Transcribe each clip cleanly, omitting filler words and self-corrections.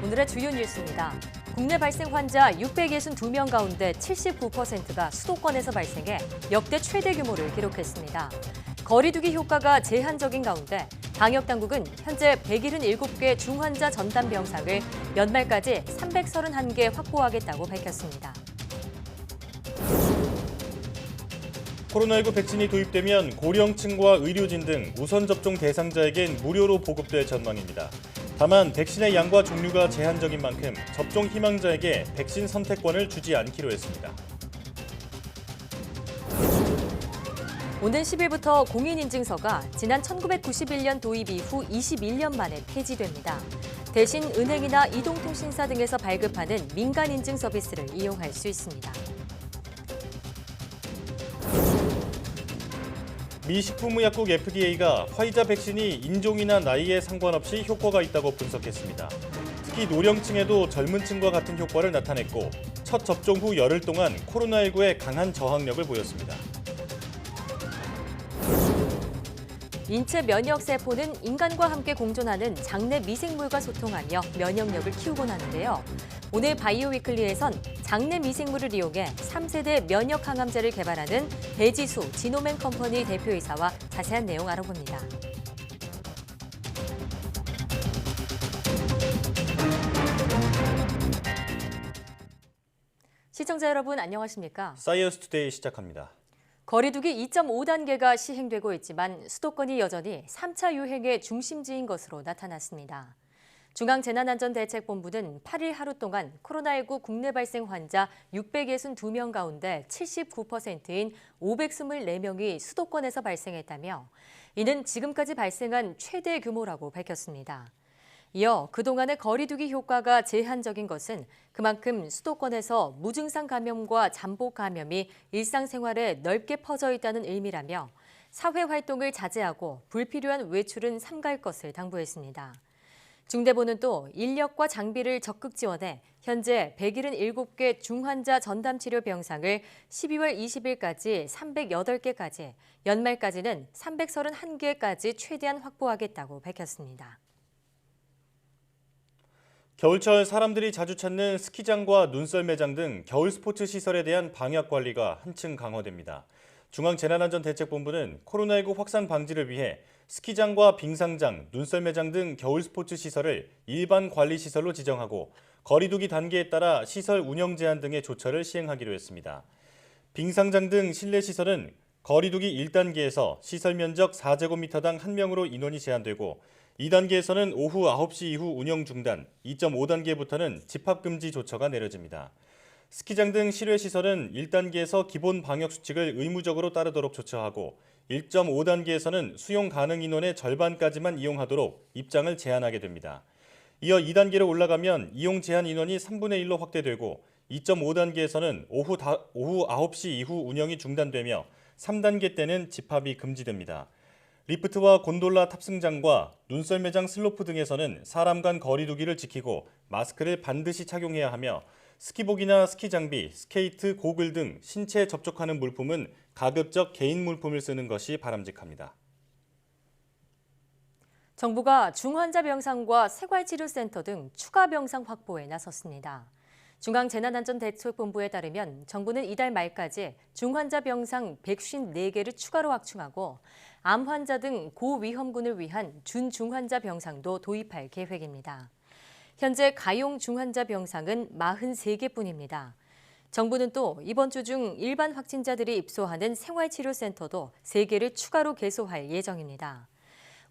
오늘의 주요 뉴스입니다. 국내 발생 환자 662명 가운데 79%가 수도권에서 발생해 역대 최대 규모를 기록했습니다. 거리두기 효과가 제한적인 가운데 방역당국은 현재 177개 중환자 전담 병상을 연말까지 331개 확보하겠다고 밝혔습니다. 코로나19 백신이 도입되면 고령층과 의료진 등 우선 접종 대상자에겐 무료로 보급될 전망입니다. 다만 백신의 양과 종류가 제한적인 만큼 접종 희망자에게 백신 선택권을 주지 않기로 했습니다. 오는 10일부터 공인인증서가 지난 1991년 도입 이후 21년 만에 폐지됩니다. 대신 은행이나 이동통신사 등에서 발급하는 민간인증 서비스를 이용할 수 있습니다. 미 식품의약국 FDA가 화이자 백신이 인종이나 나이에 상관없이 효과가 있다고 분석했습니다. 특히 노령층에도 젊은 층과 같은 효과를 나타냈고 첫 접종 후 열흘 동안 코로나19에 강한 저항력을 보였습니다. 인체 면역 세포는 인간과 함께 공존하는 장내 미생물과 소통하며 면역력을 키우곤 하는데요. 오늘 바이오 위클리에선 장내 미생물을 이용해 3세대 면역 항암제를 개발하는 대지수 지노맨 컴퍼니 대표이사와 자세한 내용 알아봅니다. 시청자 여러분 안녕하십니까? 사이언스 투데이 시작합니다. 거리두기 2.5단계가 시행되고 있지만 수도권이 여전히 3차 유행의 중심지인 것으로 나타났습니다. 중앙재난안전대책본부는 8일 하루 동안 코로나19 국내 발생 환자 662명 가운데 79%인 524명이 수도권에서 발생했다며 이는 지금까지 발생한 최대 규모라고 밝혔습니다. 이어 그동안의 거리두기 효과가 제한적인 것은 그만큼 수도권에서 무증상 감염과 잠복 감염이 일상생활에 넓게 퍼져 있다는 의미라며 사회 활동을 자제하고 불필요한 외출은 삼가할 것을 당부했습니다. 중대본은 또 인력과 장비를 적극 지원해 현재 177개 중환자 전담 치료 병상을 12월 20일까지 308개까지, 연말까지는 331개까지 최대한 확보하겠다고 밝혔습니다. 겨울철 사람들이 자주 찾는 스키장과 눈썰 매장 등 겨울 스포츠 시설에 대한 방역 관리가 한층 강화됩니다. 중앙재난안전대책본부는 코로나19 확산 방지를 위해 스키장과 빙상장, 눈썰 매장 등 겨울 스포츠 시설을 일반 관리 시설로 지정하고 거리두기 단계에 따라 시설 운영 제한 등의 조처를 시행하기로 했습니다. 빙상장 등 실내 시설은 거리두기 1단계에서 시설 면적 4제곱미터당 1명으로 인원이 제한되고 2단계에서는 오후 9시 이후 운영 중단, 2.5단계부터는 집합금지 조처가 내려집니다. 스키장 등 실외시설은 1단계에서 기본 방역수칙을 의무적으로 따르도록 조처하고 1.5단계에서는 수용 가능 인원의 절반까지만 이용하도록 입장을 제한하게 됩니다. 이어 2단계로 올라가면 이용 제한 인원이 3분의 1로 확대되고 2.5단계에서는 오후 9시 이후 운영이 중단되며 3단계 때는 집합이 금지됩니다. 리프트와 곤돌라 탑승장과 눈썰 매장 슬로프 등에서는 사람 간 거리두기를 지키고 마스크를 반드시 착용해야 하며 스키복이나 스키 장비, 스케이트, 고글 등 신체에 접촉하는 물품은 가급적 개인 물품을 쓰는 것이 바람직합니다. 정부가 중환자 병상과 생활치료센터 등 추가 병상 확보에 나섰습니다. 중앙재난안전대책본부에 따르면 정부는 이달 말까지 중환자 병상 154개를 추가로 확충하고 암 환자 등 고위험군을 위한 준중환자 병상도 도입할 계획입니다. 현재 가용 중환자 병상은 43개뿐입니다. 정부는 또 이번 주 중 일반 확진자들이 입소하는 생활치료센터도 3개를 추가로 개소할 예정입니다.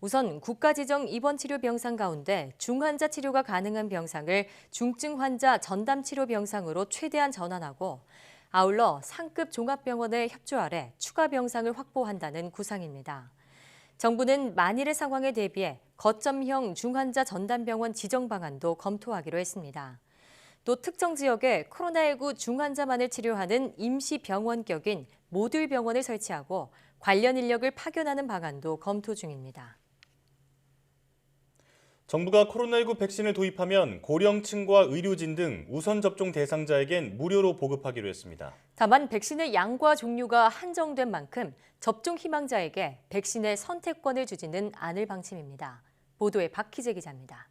우선 국가지정 입원치료 병상 가운데 중환자 치료가 가능한 병상을 중증 환자 전담 치료 병상으로 최대한 전환하고 아울러 상급 종합병원의 협조 아래 추가 병상을 확보한다는 구상입니다. 정부는 만일의 상황에 대비해 거점형 중환자 전담병원 지정 방안도 검토하기로 했습니다. 또 특정 지역에 코로나19 중환자만을 치료하는 임시병원격인 모듈 병원을 설치하고 관련 인력을 파견하는 방안도 검토 중입니다. 정부가 코로나19 백신을 도입하면 고령층과 의료진 등 우선 접종 대상자에겐 무료로 보급하기로 했습니다. 다만 백신의 양과 종류가 한정된 만큼 접종 희망자에게 백신의 선택권을 주지는 않을 방침입니다. 보도에 박희재 기자입니다.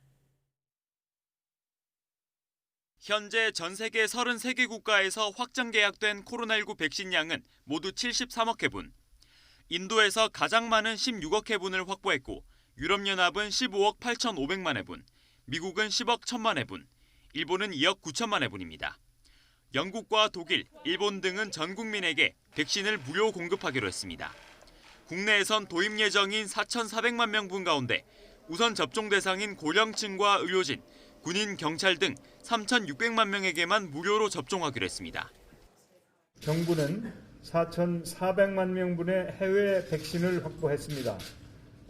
현재 전 세계 33개 국가에서 확정 계약된 코로나19 백신 양은 모두 73억 회분. 인도에서 가장 많은 16억 회분을 확보했고 유럽연합은 15억 8,500만 회분, 미국은 10억 1천만 회분, 일본은 2억 9천만 회분입니다. 영국과 독일, 일본 등은 전 국민에게 백신을 무료 공급하기로 했습니다. 국내에선 도입 예정인 4,400만 명분 가운데 우선 접종 대상인 고령층과 의료진, 군인, 경찰 등 3,600만 명에게만 무료로 접종하기로 했습니다. 정부는 4,400만 명분의 해외 백신을 확보했습니다.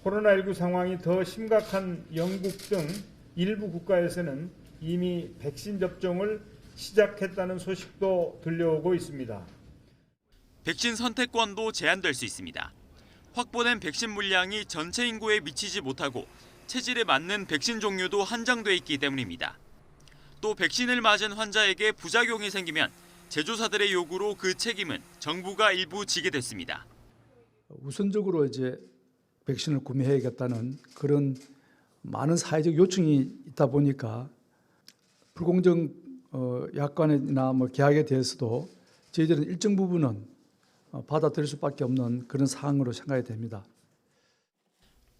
코로나19 상황이 더 심각한 영국 등 일부 국가에서는 이미 백신 접종을 시작했다는 소식도 들려오고 있습니다. 백신 선택권도 제한될 수 있습니다. 확보된 백신 물량이 전체 인구에 미치지 못하고 체질에 맞는 백신 종류도 한정돼 있기 때문입니다. 또 백신을 맞은 환자에게 부작용이 생기면 제조사들의 요구로 그 책임은 정부가 일부 지게 됐습니다. 우선적으로 이제 백신을 구매해야겠다는 그런 많은 사회적 요청이 있다 보니까 불공정 약관이나 계약에 대해서도 저희들은 일정 부분은 받아들일 수밖에 없는 그런 사항으로 생각이 됩니다.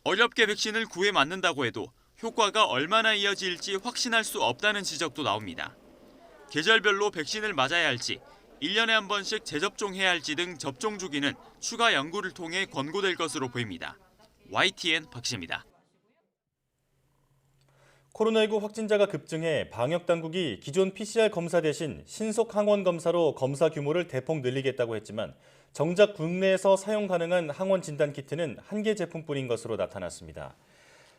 어렵게 백신을 구해 맞는다고 해도 효과가 얼마나 이어질지 확신할 수 없다는 지적도 나옵니다. 계절별로 백신을 맞아야 할지, 1년에 한 번씩 재접종해야 할지 등 접종 주기는 추가 연구를 통해 권고될 것으로 보입니다. YTN 박시입니다. 코로나19 확진자가 급증해 방역당국이 기존 PCR 검사 대신 신속 항원 검사로 검사 규모를 대폭 늘리겠다고 했지만 정작 국내에서 사용 가능한 항원 진단 키트는 한 개 제품뿐인 것으로 나타났습니다.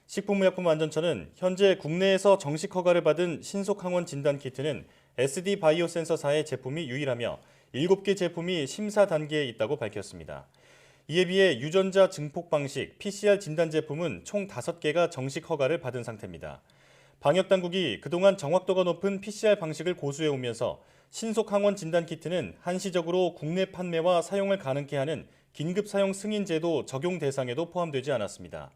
식품의약품안전처는 현재 국내에서 정식 허가를 받은 신속 항원 진단 키트는 SD 바이오센서사의 제품이 유일하며 7개 제품이 심사 단계에 있다고 밝혔습니다. 이에 비해 유전자 증폭 방식 PCR 진단 제품은 총 5개가 정식 허가를 받은 상태입니다. 방역당국이 그동안 정확도가 높은 PCR 방식을 고수해오면서 신속 항원 진단 키트는 한시적으로 국내 판매와 사용을 가능케 하는 긴급 사용 승인 제도 적용 대상에도 포함되지 않았습니다.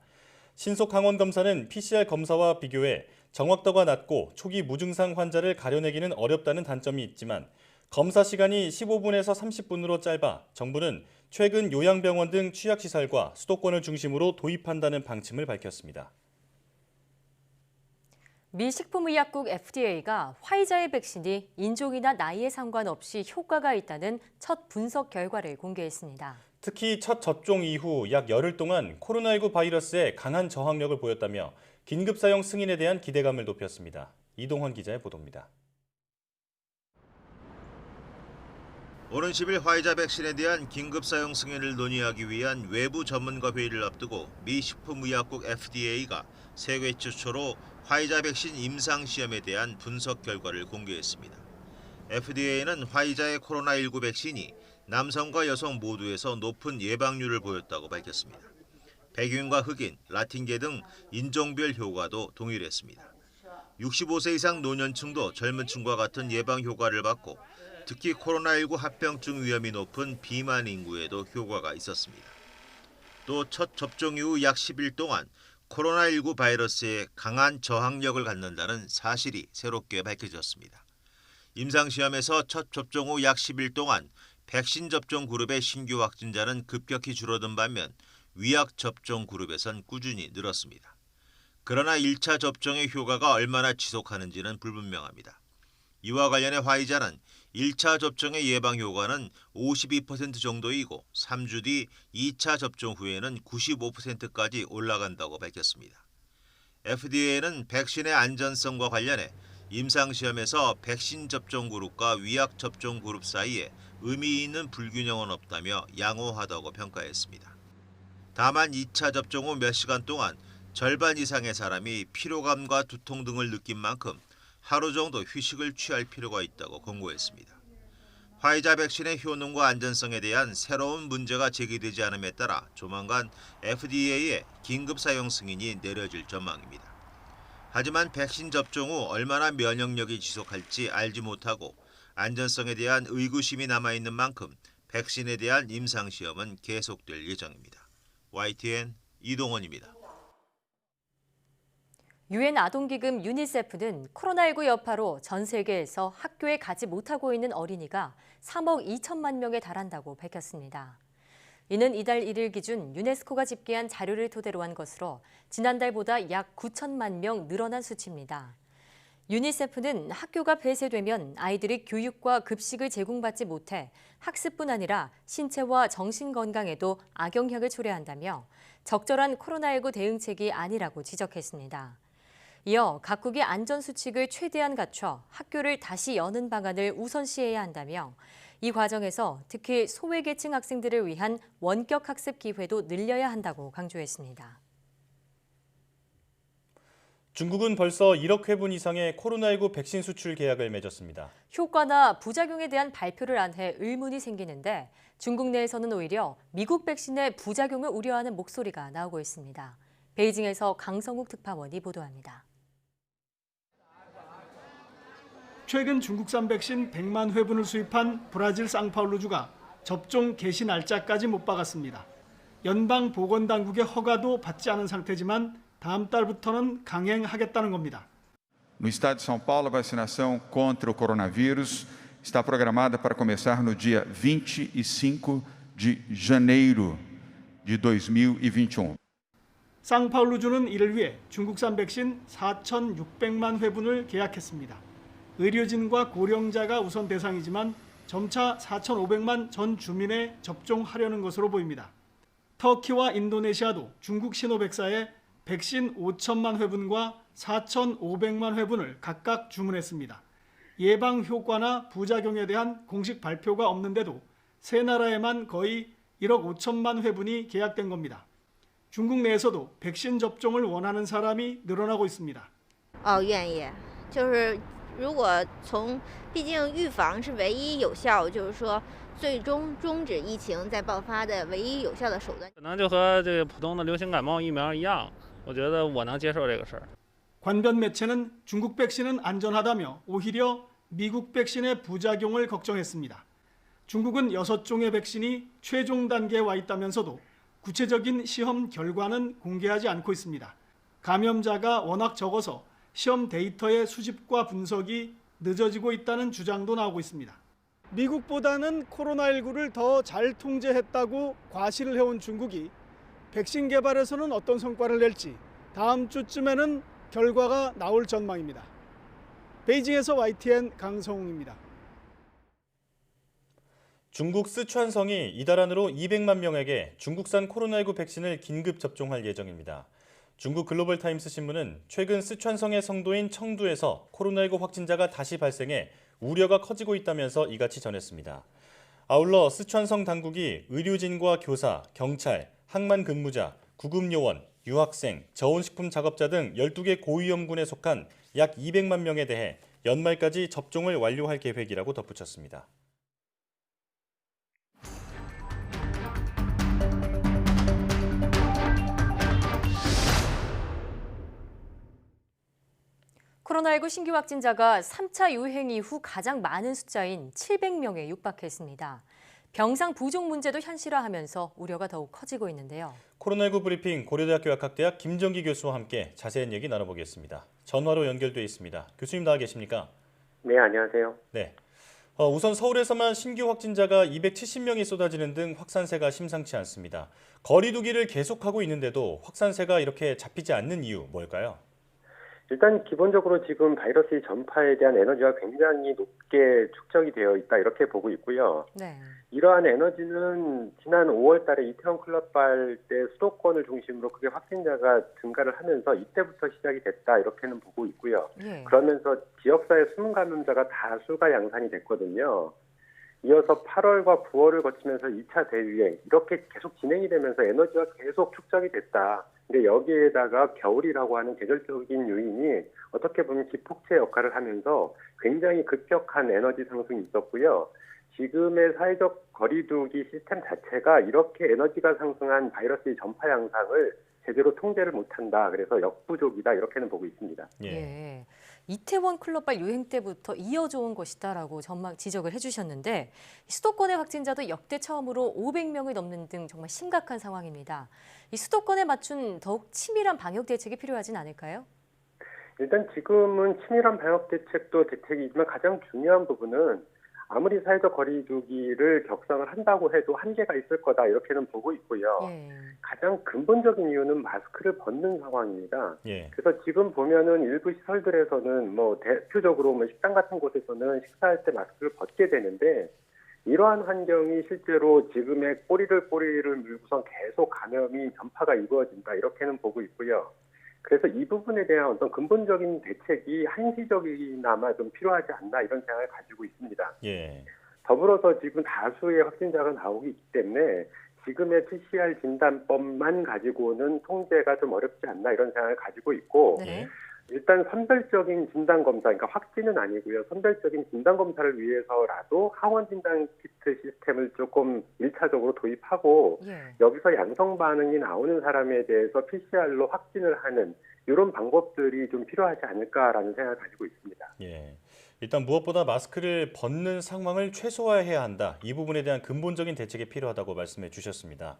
신속 항원 검사는 PCR 검사와 비교해 정확도가 낮고 초기 무증상 환자를 가려내기는 어렵다는 단점이 있지만 검사 시간이 15분에서 30분으로 짧아 정부는 최근 요양병원 등 취약시설과 수도권을 중심으로 도입한다는 방침을 밝혔습니다. 미 식품의약국 FDA가 화이자의 백신이 인종이나 나이에 상관없이 효과가 있다는 첫 분석 결과를 공개했습니다. 특히 첫 접종 이후 약 열흘 동안 코로나19 바이러스에 강한 저항력을 보였다며 긴급 사용 승인에 대한 기대감을 높였습니다. 이동헌 기자의 보도입니다. 오는 10일 화이자 백신에 대한 긴급 사용 승인을 논의하기 위한 외부 전문가 회의를 앞두고 미 식품의약국 FDA가 세계 최초로 화이자 백신 임상 시험에 대한 분석 결과를 공개했습니다. FDA는 화이자의 코로나19 백신이 남성과 여성 모두에서 높은 예방률을 보였다고 밝혔습니다. 백인과 흑인, 라틴계 등 인종별 효과도 동일했습니다. 65세 이상 노년층도 젊은 층과 같은 예방 효과를 받고 특히 코로나19 합병증 위험이 높은 비만 인구에도 효과가 있었습니다. 또 첫 접종 이후 약 10일 동안 코로나19 바이러스에 강한 저항력을 갖는다는 사실이 새롭게 밝혀졌습니다. 임상시험에서 첫 접종 후 약 10일 동안 백신 접종 그룹의 신규 확진자는 급격히 줄어든 반면 위약 접종 그룹에선 꾸준히 늘었습니다. 그러나 1차 접종의 효과가 얼마나 지속하는지는 불분명합니다. 이와 관련해 화이자는 1차 접종의 예방 효과는 52% 정도이고 3주 뒤 2차 접종 후에는 95%까지 올라간다고 밝혔습니다. FDA는 백신의 안전성과 관련해 임상시험에서 백신 접종 그룹과 위약 접종 그룹 사이에 의미 있는 불균형은 없다며 양호하다고 평가했습니다. 다만 2차 접종 후 몇 시간 동안 절반 이상의 사람이 피로감과 두통 등을 느낀 만큼 하루 정도 휴식을 취할 필요가 있다고 권고했습니다. 화이자 백신의 효능과 안전성에 대한 새로운 문제가 제기되지 않음에 따라 조만간 FDA의 긴급 사용 승인이 내려질 전망입니다. 하지만 백신 접종 후 얼마나 면역력이 지속할지 알지 못하고 안전성에 대한 의구심이 남아있는 만큼 백신에 대한 임상시험은 계속될 예정입니다. YTN 이동헌입니다. 유엔 아동기금 유니세프는 코로나19 여파로 전 세계에서 학교에 가지 못하고 있는 어린이가 3억 2천만 명에 달한다고 밝혔습니다. 이는 이달 1일 기준 유네스코가 집계한 자료를 토대로 한 것으로 지난달보다 약 9천만 명 늘어난 수치입니다. 유니세프는 학교가 폐쇄되면 아이들이 교육과 급식을 제공받지 못해 학습뿐 아니라 신체와 정신 건강에도 악영향을 초래한다며 적절한 코로나19 대응책이 아니라고 지적했습니다. 이어 각국의 안전수칙을 최대한 갖춰 학교를 다시 여는 방안을 우선시해야 한다며 이 과정에서 특히 소외계층 학생들을 위한 원격 학습 기회도 늘려야 한다고 강조했습니다. 중국은 벌써 1억 회분 이상의 코로나19 백신 수출 계약을 맺었습니다. 효과나 부작용에 대한 발표를 안 해 의문이 생기는데 중국 내에서는 오히려 미국 백신의 부작용을 우려하는 목소리가 나오고 있습니다. 베이징에서 강성욱 특파원이 보도합니다. 최근 중국산 백신 100만 회분을 수입한 브라질 상파울루주가 접종 개시 날짜까지 못 박았습니다. 연방보건당국의 허가도 받지 않은 상태지만 다음 달부터는 강행하겠다는 겁니다. No estado de São Paulo, a vacinação contra o coronavírus está programada para começar no dia 25 de janeiro de 2021. 상파울루주는 이를 위해 중국산 백신 4,600만 회분을 계약했습니다. 의료진과 고령자가 우선 대상이지만 점차 4,500만 전 주민에 접종하려는 것으로 보입니다. 터키와 인도네시아도 중국 시노백사에 백신 5천만 회분과 4,500만 회분을 각각 주문했습니다. 예방 효과나 부작용에 대한 공식 발표가 없는데도 세 나라에만 거의 1억 5천만 회분이 계약된 겁니다. 중국 내에서도 백신 접종을 원하는 사람이 늘어나고 있습니다. 愿意，就是如果从，毕竟预防是唯一有效，就是说最终终止疫情再爆发的唯一有效的手段。可能就和这个普通的流行感冒疫苗一样，我觉得我能接受这个事儿。 관변 매체는 중국 백신은 안전하다며 오히려 미국 백신의 부작용을 걱정했습니다. 중국은 6종의 백신이 최종 단계에 와 있다면서도 구체적인 시험 결과는 공개하지 않고 있습니다. 감염자가 워낙 적어서 시험 데이터의 수집과 분석이 늦어지고 있다는 주장도 나오고 있습니다. 미국보다는 코로나19를 더 잘 통제했다고 과시를 해온 중국이 백신 개발에서는 어떤 성과를 낼지 다음 주쯤에는 결과가 나올 전망입니다. 베이징에서 YTN 강성웅입니다. 중국 쓰촨성이 이달 안으로 200만 명에게 중국산 코로나19 백신을 긴급 접종할 예정입니다. 중국 글로벌타임스 신문은 최근 쓰촨성의 성도인 청두에서 코로나19 확진자가 다시 발생해 우려가 커지고 있다면서 이같이 전했습니다. 아울러 쓰촨성 당국이 의료진과 교사, 경찰, 항만 근무자, 구급요원, 유학생, 저온식품 작업자 등 12개 고위험군에 속한 약 200만 명에 대해 연말까지 접종을 완료할 계획이라고 덧붙였습니다. 코로나19 신규 확진자가 3차 유행 이후 가장 많은 숫자인 700명에 육박했습니다. 병상 부족 문제도 현실화하면서 우려가 더욱 커지고 있는데요. 코로나19 브리핑 고려대학교 약학대학 김정기 교수와 함께 자세한 얘기 나눠보겠습니다. 전화로 연결돼 있습니다. 교수님 나와 계십니까? 네, 안녕하세요. 네. 우선 서울에서만 신규 확진자가 270명이 쏟아지는 등 확산세가 심상치 않습니다. 거리 두기를 계속하고 있는데도 확산세가 이렇게 잡히지 않는 이유 뭘까요? 일단 기본적으로 지금 바이러스의 전파에 대한 에너지가 굉장히 높게 축적이 되어 있다 이렇게 보고 있고요. 네. 이러한 에너지는 지난 5월 달에 이태원 클럽발 때 수도권을 중심으로 크게 확진자가 증가를 하면서 이때부터 시작이 됐다 이렇게는 보고 있고요. 예. 그러면서 지역사회 숨은 감염자가 다수가 양산이 됐거든요. 이어서 8월과 9월을 거치면서 2차 대유행 이렇게 계속 진행이 되면서 에너지가 계속 축적이 됐다. 근데 여기에다가 겨울이라고 하는 계절적인 요인이 어떻게 보면 기폭제 역할을 하면서 굉장히 급격한 에너지 상승이 있었고요. 지금의 사회적 거리두기 시스템 자체가 이렇게 에너지가 상승한 바이러스의 전파 양상을 제대로 통제를 못한다. 그래서 역부족이다. 이렇게는 보고 있습니다. 예. 이태원 클럽발 유행 때부터 이어져 온 것이다라고 지적을 해주셨는데 수도권의 확진자도 역대 처음으로 500명이 넘는 등 정말 심각한 상황입니다. 이 수도권에 맞춘 더욱 치밀한 방역 대책이 필요하진 않을까요? 일단 지금은 치밀한 방역 대책도 대책이지만 가장 중요한 부분은 아무리 사회적 거리두기를 격상을 한다고 해도 한계가 있을 거다 이렇게는 보고 있고요. 예. 가장 근본적인 이유는 마스크를 벗는 상황입니다. 예. 그래서 지금 보면은 일부 시설들에서는 뭐 대표적으로 뭐 식당 같은 곳에서는 식사할 때 마스크를 벗게 되는데 이러한 환경이 실제로 지금의 꼬리를 물고선 계속 감염이 전파가 이루어진다 이렇게는 보고 있고요. 그래서 이 부분에 대한 어떤 근본적인 대책이 한시적이나마 좀 필요하지 않나 이런 생각을 가지고 있습니다. 예. 더불어서 지금 다수의 확진자가 나오고 있기 때문에 지금의 PCR 진단법만 가지고는 통제가 좀 어렵지 않나 이런 생각을 가지고 있고 네. 일단 선별적인 진단검사, 그러니까 확진은 아니고요. 선별적인 진단검사를 위해서라도 항원 진단 키트 시스템을 조금 1차적으로 도입하고 예. 여기서 양성 반응이 나오는 사람에 대해서 PCR로 확진을 하는 이런 방법들이 좀 필요하지 않을까라는 생각을 가지고 있습니다. 예. 일단 무엇보다 마스크를 벗는 상황을 최소화해야 한다. 이 부분에 대한 근본적인 대책이 필요하다고 말씀해 주셨습니다.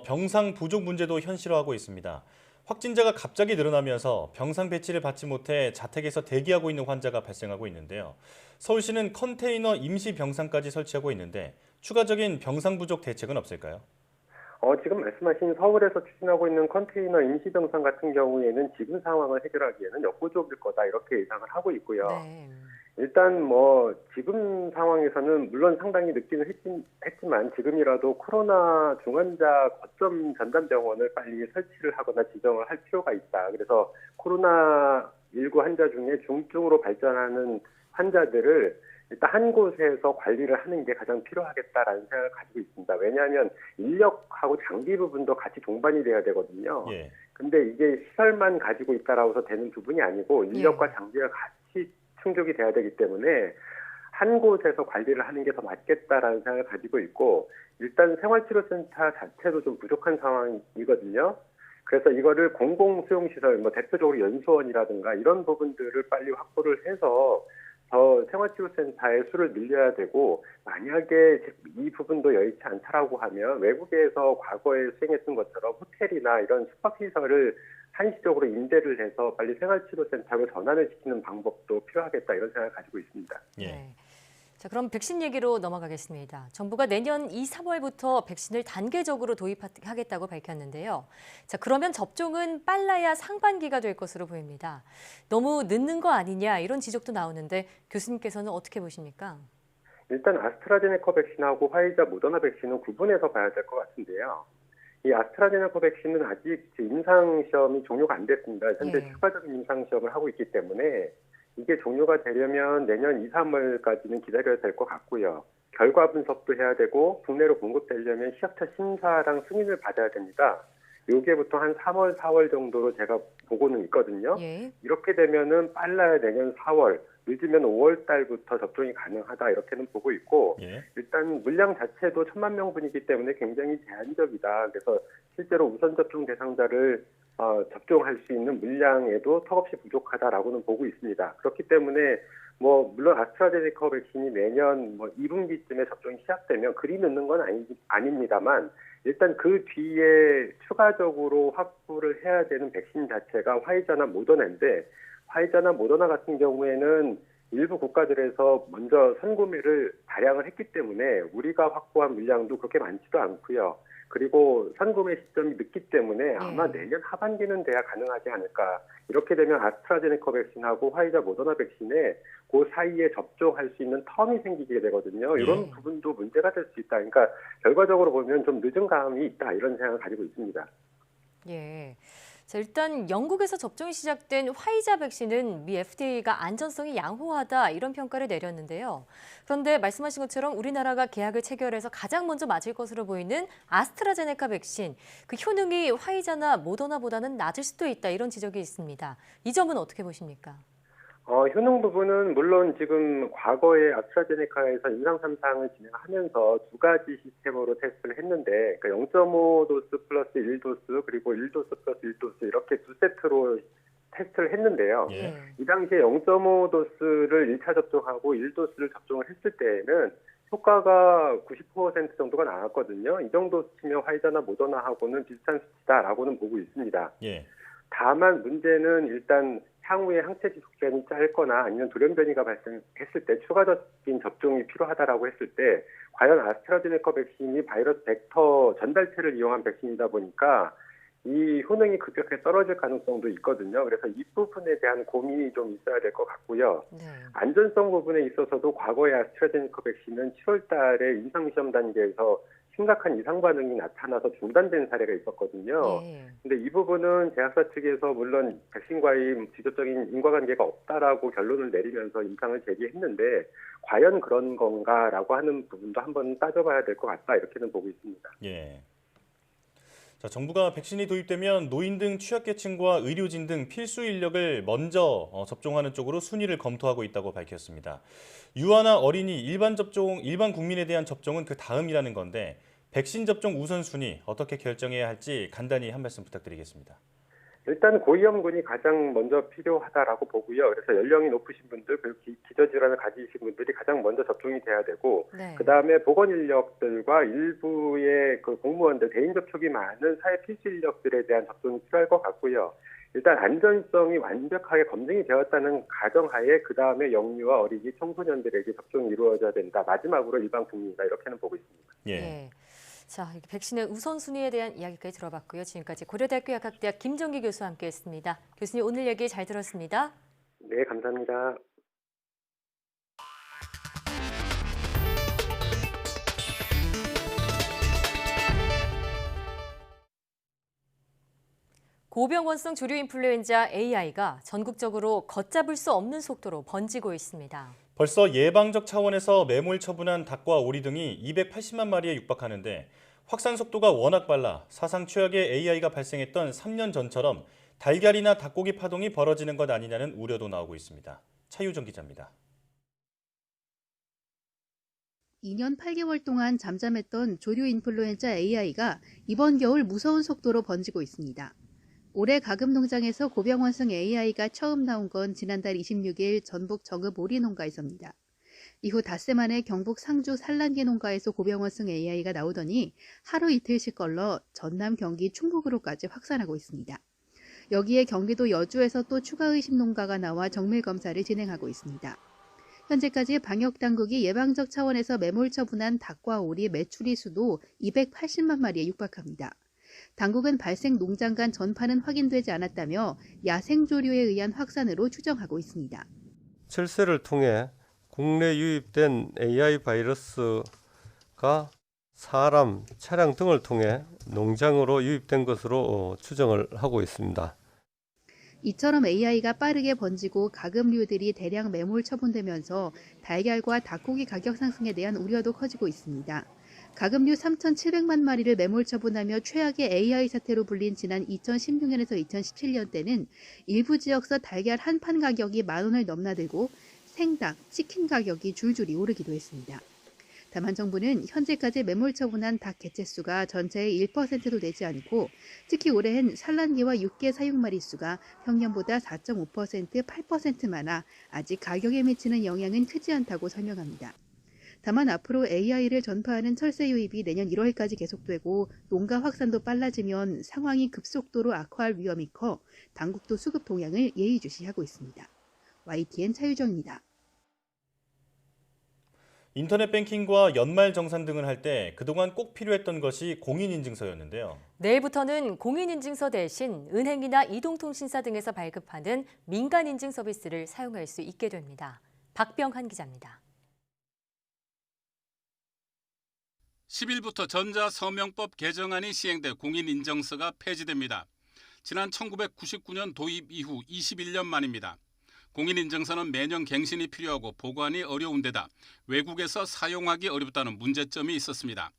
병상 부족 문제도 현실화하고 있습니다. 확진자가 갑자기 늘어나면서 병상 배치를 받지 못해 자택에서 대기하고 있는 환자가 발생하고 있는데요. 서울시는 컨테이너 임시 병상까지 설치하고 있는데 추가적인 병상 부족 대책은 없을까요? 지금 말씀하신 서울에서 추진하고 있는 컨테이너 임시병상 같은 경우에는 지금 상황을 해결하기에는 역부족일 거다 이렇게 예상을 하고 있고요. 네. 일단 뭐 지금 상황에서는 물론 상당히 늦기는 했지만 지금이라도 코로나 중환자 거점 전담병원을 빨리 설치를 하거나 지정을 할 필요가 있다. 그래서 코로나19 환자 중에 중증으로 발전하는 환자들을 일단 한 곳에서 관리를 하는 게 가장 필요하겠다라는 생각을 가지고 있습니다. 왜냐하면 인력하고 장비 부분도 같이 동반이 돼야 되거든요. 예. 근데 이게 시설만 가지고 있다라고 해서 되는 부분이 아니고 인력과 장비가 같이 충족이 돼야 되기 때문에 한 곳에서 관리를 하는 게 더 맞겠다라는 생각을 가지고 있고 일단 생활치료센터 자체도 좀 부족한 상황이거든요. 그래서 이거를 공공수용시설, 뭐 대표적으로 연수원이라든가 이런 부분들을 빨리 확보를 해서 더 생활치료센터의 수를 늘려야 되고 만약에 이 부분도 여의치 않다라고 하면 외국에서 과거에 수행했던 것처럼 호텔이나 이런 숙박시설을 한시적으로 임대를 해서 빨리 생활치료센터로 전환을 시키는 방법도 필요하겠다 이런 생각을 가지고 있습니다. 예. 네. 자, 그럼 백신 얘기로 넘어가겠습니다. 정부가 내년 2, 3월부터 백신을 단계적으로 도입하겠다고 밝혔는데요. 자, 그러면 접종은 빨라야 상반기가 될 것으로 보입니다. 너무 늦는 거 아니냐 이런 지적도 나오는데 교수님께서는 어떻게 보십니까? 일단 아스트라제네카 백신하고 화이자, 모더나 백신은 구분해서 봐야 될 것 같은데요. 이 아스트라제네카 백신은 아직 임상시험이 종료가 안 됐습니다. 현재 예. 추가적인 임상시험을 하고 있기 때문에 이게 종료가 되려면 내년 2, 3월까지는 기다려야 될 것 같고요. 결과 분석도 해야 되고 국내로 공급되려면 시약처 심사랑 승인을 받아야 됩니다. 요게 보통 한 3월, 4월 정도로 제가 보고는 있거든요. 예. 이렇게 되면은 빨라야 내년 4월, 늦으면 5월 달부터 접종이 가능하다 이렇게는 보고 있고 예. 일단 물량 자체도 1,000만 명분이기 때문에 굉장히 제한적이다. 그래서 실제로 우선 접종 대상자를 접종할 수 있는 물량에도 턱없이 부족하다라고는 보고 있습니다. 그렇기 때문에 뭐 물론 아스트라제네카 백신이 내년 뭐 2분기쯤에 접종이 시작되면 그리 늦는 건 아닙니다만 일단 그 뒤에 추가적으로 확보를 해야 되는 백신 자체가 화이자나 모더나인데 화이자나 모더나 같은 경우에는 일부 국가들에서 먼저 선구매를 다량을 했기 때문에 우리가 확보한 물량도 그렇게 많지도 않고요. 그리고 선구매 시점이 늦기 때문에 아마 내년 하반기는 돼야 가능하지 않을까. 이렇게 되면 아스트라제네카 백신하고 화이자, 모더나 백신에 그 사이에 접종할 수 있는 텀이 생기게 되거든요. 이런 부분도 문제가 될 수 있다. 그러니까 결과적으로 보면 좀 늦은 감이 있다. 이런 생각을 가지고 있습니다. 예. 자, 일단 영국에서 접종이 시작된 화이자 백신은 미 FDA가 안전성이 양호하다 이런 평가를 내렸는데요. 그런데 말씀하신 것처럼 우리나라가 계약을 체결해서 가장 먼저 맞을 것으로 보이는 아스트라제네카 백신, 그 효능이 화이자나 모더나보다는 낮을 수도 있다 이런 지적이 있습니다. 이 점은 어떻게 보십니까? 효능 부분은 물론 지금 과거에 아스트라제네카에서 임상 3상을 진행하면서 두 가지 시스템으로 테스트를 했는데 그러니까 0.5도스 플러스 1도스 그리고 1도스 플러스 1도스 이렇게 두 세트로 테스트를 했는데요. 예. 이 당시에 0.5도스를 1차 접종하고 1도스를 접종을 했을 때에는 효과가 90% 정도가 나왔거든요. 이 정도 수치면 화이자나 모더나하고는 비슷한 수치다라고는 보고 있습니다. 예. 다만 문제는 일단 향후에 항체 지속 기간이 짧거나 아니면 돌연변이가 발생했을 때 추가적인 접종이 필요하다라고 했을 때 과연 아스트라제네카 백신이 바이러스 벡터 전달체를 이용한 백신이다 보니까 이 효능이 급격하게 떨어질 가능성도 있거든요. 그래서 이 부분에 대한 고민이 좀 있어야 될 것 같고요. 네. 안전성 부분에 있어서도 과거에 아스트라제네카 백신은 7월 달에 임상시험 단계에서 심각한 이상 반응이 나타나서 중단된 사례가 있었거든요. 근데 이 부분은 제약사 측에서 물론 백신과의 직접적인 인과관계가 없다라고 결론을 내리면서 임상을 제기했는데 과연 그런 건가라고 하는 부분도 한번 따져봐야 될 것 같다 이렇게는 보고 있습니다. 예. 자, 정부가 백신이 도입되면 노인 등 취약계층과 의료진 등 필수 인력을 먼저 접종하는 쪽으로 순위를 검토하고 있다고 밝혔습니다. 유아나 어린이 일반 국민에 대한 접종은 그 다음이라는 건데 백신 접종 우선순위 어떻게 결정해야 할지 간단히 한 말씀 부탁드리겠습니다. 일단 고위험군이 가장 먼저 필요하다라고 보고요. 그래서 연령이 높으신 분들 그리고 기저질환을 가지신 분들이 가장 먼저 접종이 돼야 되고 그다음에 보건 인력들과 일부의 그 공무원들 대인 접촉이 많은 사회 필수 인력들에 대한 접종이 필요할 것 같고요. 일단 안전성이 완벽하게 검증이 되었다는 가정하에 그다음에 영유아 어린이 청소년들에게 접종이 이루어져야 된다. 마지막으로 일반 국민이다. 이렇게는 보고 있습니다. 예. 자, 백신의 우선순위에 대한 이야기까지 들어봤고요. 지금까지 고려대학교 약학대학 김정기 교수와 함께했습니다. 교수님 오늘 얘기 잘 들었습니다. 네, 감사합니다. 고병원성 조류 인플루엔자 AI가 전국적으로 걷잡을 수 없는 속도로 번지고 있습니다. 벌써 예방적 차원에서 매몰 처분한 닭과 오리 등이 280만 마리에 육박하는데 확산 속도가 워낙 빨라 사상 최악의 AI가 발생했던 3년 전처럼 달걀이나 닭고기 파동이 벌어지는 것 아니냐는 우려도 나오고 있습니다. 차유정 기자입니다. 2년 8개월 동안 잠잠했던 조류 인플루엔자 AI가 이번 겨울 무서운 속도로 번지고 있습니다. 올해 가금 농장에서 고병원성 AI가 처음 나온 건 지난달 26일 전북 정읍 오리 농가에서입니다. 이후 닷새 만에 경북 상주 산란계 농가에서 고병원성 AI가 나오더니 하루 이틀씩 걸러 전남 경기 충북으로까지 확산하고 있습니다. 여기에 경기도 여주에서 또 추가 의심 농가가 나와 정밀 검사를 진행하고 있습니다. 현재까지 방역당국이 예방적 차원에서 매몰 처분한 닭과 오리 메추리 수도 280만 마리에 육박합니다. 당국은 발생 농장 간 전파는 확인되지 않았다며 야생조류에 의한 확산으로 추정하고 있습니다. 철새를 통해 국내 유입된 AI 바이러스가 사람, 차량 등을 통해 농장으로 유입된 것으로 추정을 하고 있습니다. 이처럼 AI가 빠르게 번지고 가금류들이 대량 매몰 처분되면서 달걀과 닭고기 가격 상승에 대한 우려도 커지고 있습니다. 가금류 3,700만 마리를 매몰 처분하며 최악의 AI 사태로 불린 지난 2016년에서 2017년 때는 일부 지역서 달걀 한 판 가격이 10,000원을 넘나들고 생닭, 치킨 가격이 줄줄이 오르기도 했습니다. 다만 정부는 현재까지 매몰 처분한 닭 개체수가 전체의 1%도 되지 않고 특히 올해엔 산란계와 육계 사육 마리수가 평년보다 4.5%, 8% 많아 아직 가격에 미치는 영향은 크지 않다고 설명합니다. 다만 앞으로 AI를 전파하는 철새 유입이 내년 1월까지 계속되고 농가 확산도 빨라지면 상황이 급속도로 악화할 위험이 커 당국도 수급 동향을 예의주시하고 있습니다. YTN 차유정입니다. 인터넷 뱅킹과 연말 정산 등을 할 때 그동안 꼭 필요했던 것이 공인인증서였는데요. 내일부터는 공인인증서 대신 은행이나 이동통신사 등에서 발급하는 민간인증 서비스를 사용할 수 있게 됩니다. 박병한 기자입니다. 10일부터 전자서명법 개정안이 시행돼 공인인증서가 폐지됩니다. 지난 1999년 도입 이후 21년 만입니다. 공인인증서는 매년 갱신이 필요하고 보관이 어려운 데다 외국에서 사용하기 어렵다는 문제점이 있었습니다.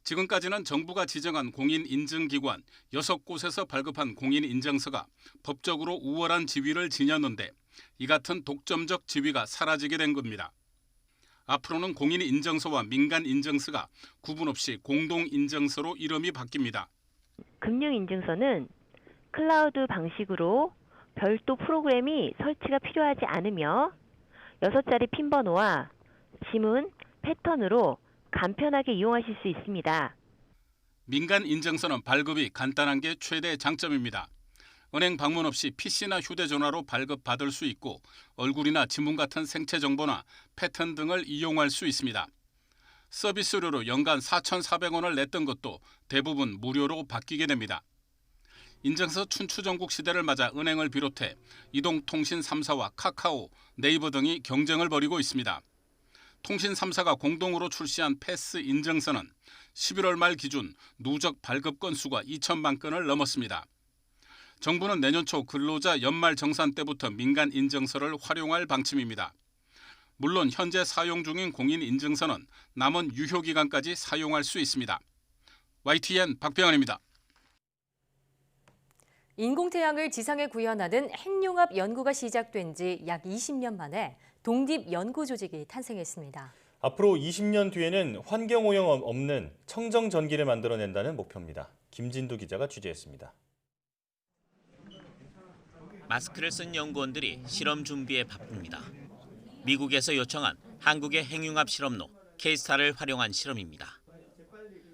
지금까지는 정부가 지정한 공인인증기관 6곳에서 발급한 공인인증서가 법적으로 우월한 지위를 지녔는데 이 같은 독점적 지위가 사라지게 된 겁니다. 앞으로는 공인인증서와 민간인증서가 구분 없이 공동인증서로 이름이 바뀝니다. 금융인증서는 클라우드 방식으로 별도 프로그램이 설치가 필요하지 않으며 6자리 핀번호와 지문, 패턴으로 간편하게 이용하실 수 있습니다. 민간인증서는 발급이 간단한 게 최대 장점입니다. 은행 방문 없이 PC나 휴대전화로 발급받을 수 있고 얼굴이나 지문 같은 생체 정보나 패턴 등을 이용할 수 있습니다. 서비스료로 연간 4,400원을 냈던 것도 대부분 무료로 바뀌게 됩니다. 인증서 춘추전국 시대를 맞아 은행을 비롯해 이동통신 3사와 카카오, 네이버 등이 경쟁을 벌이고 있습니다. 통신 3사가 공동으로 출시한 패스 인증서는 11월 말 기준 누적 발급 건수가 2천만 건을 넘었습니다. 정부는 내년 초 근로자 연말 정산 때부터 민간 인증서를 활용할 방침입니다. 물론 현재 사용 중인 공인인증서는 남은 유효기간까지 사용할 수 있습니다. YTN 박병환입니다. 인공태양을 지상에 구현하는 핵융합 연구가 시작된 지 약 20년 만에 독립연구조직이 탄생했습니다. 앞으로 20년 뒤에는 환경오염 없는 청정전기를 만들어낸다는 목표입니다. 김진두 기자가 취재했습니다. 마스크를 쓴 연구원들이 실험 준비에 바쁩니다. 미국에서 요청한 한국의 핵융합 실험로 K-스타를 활용한 실험입니다.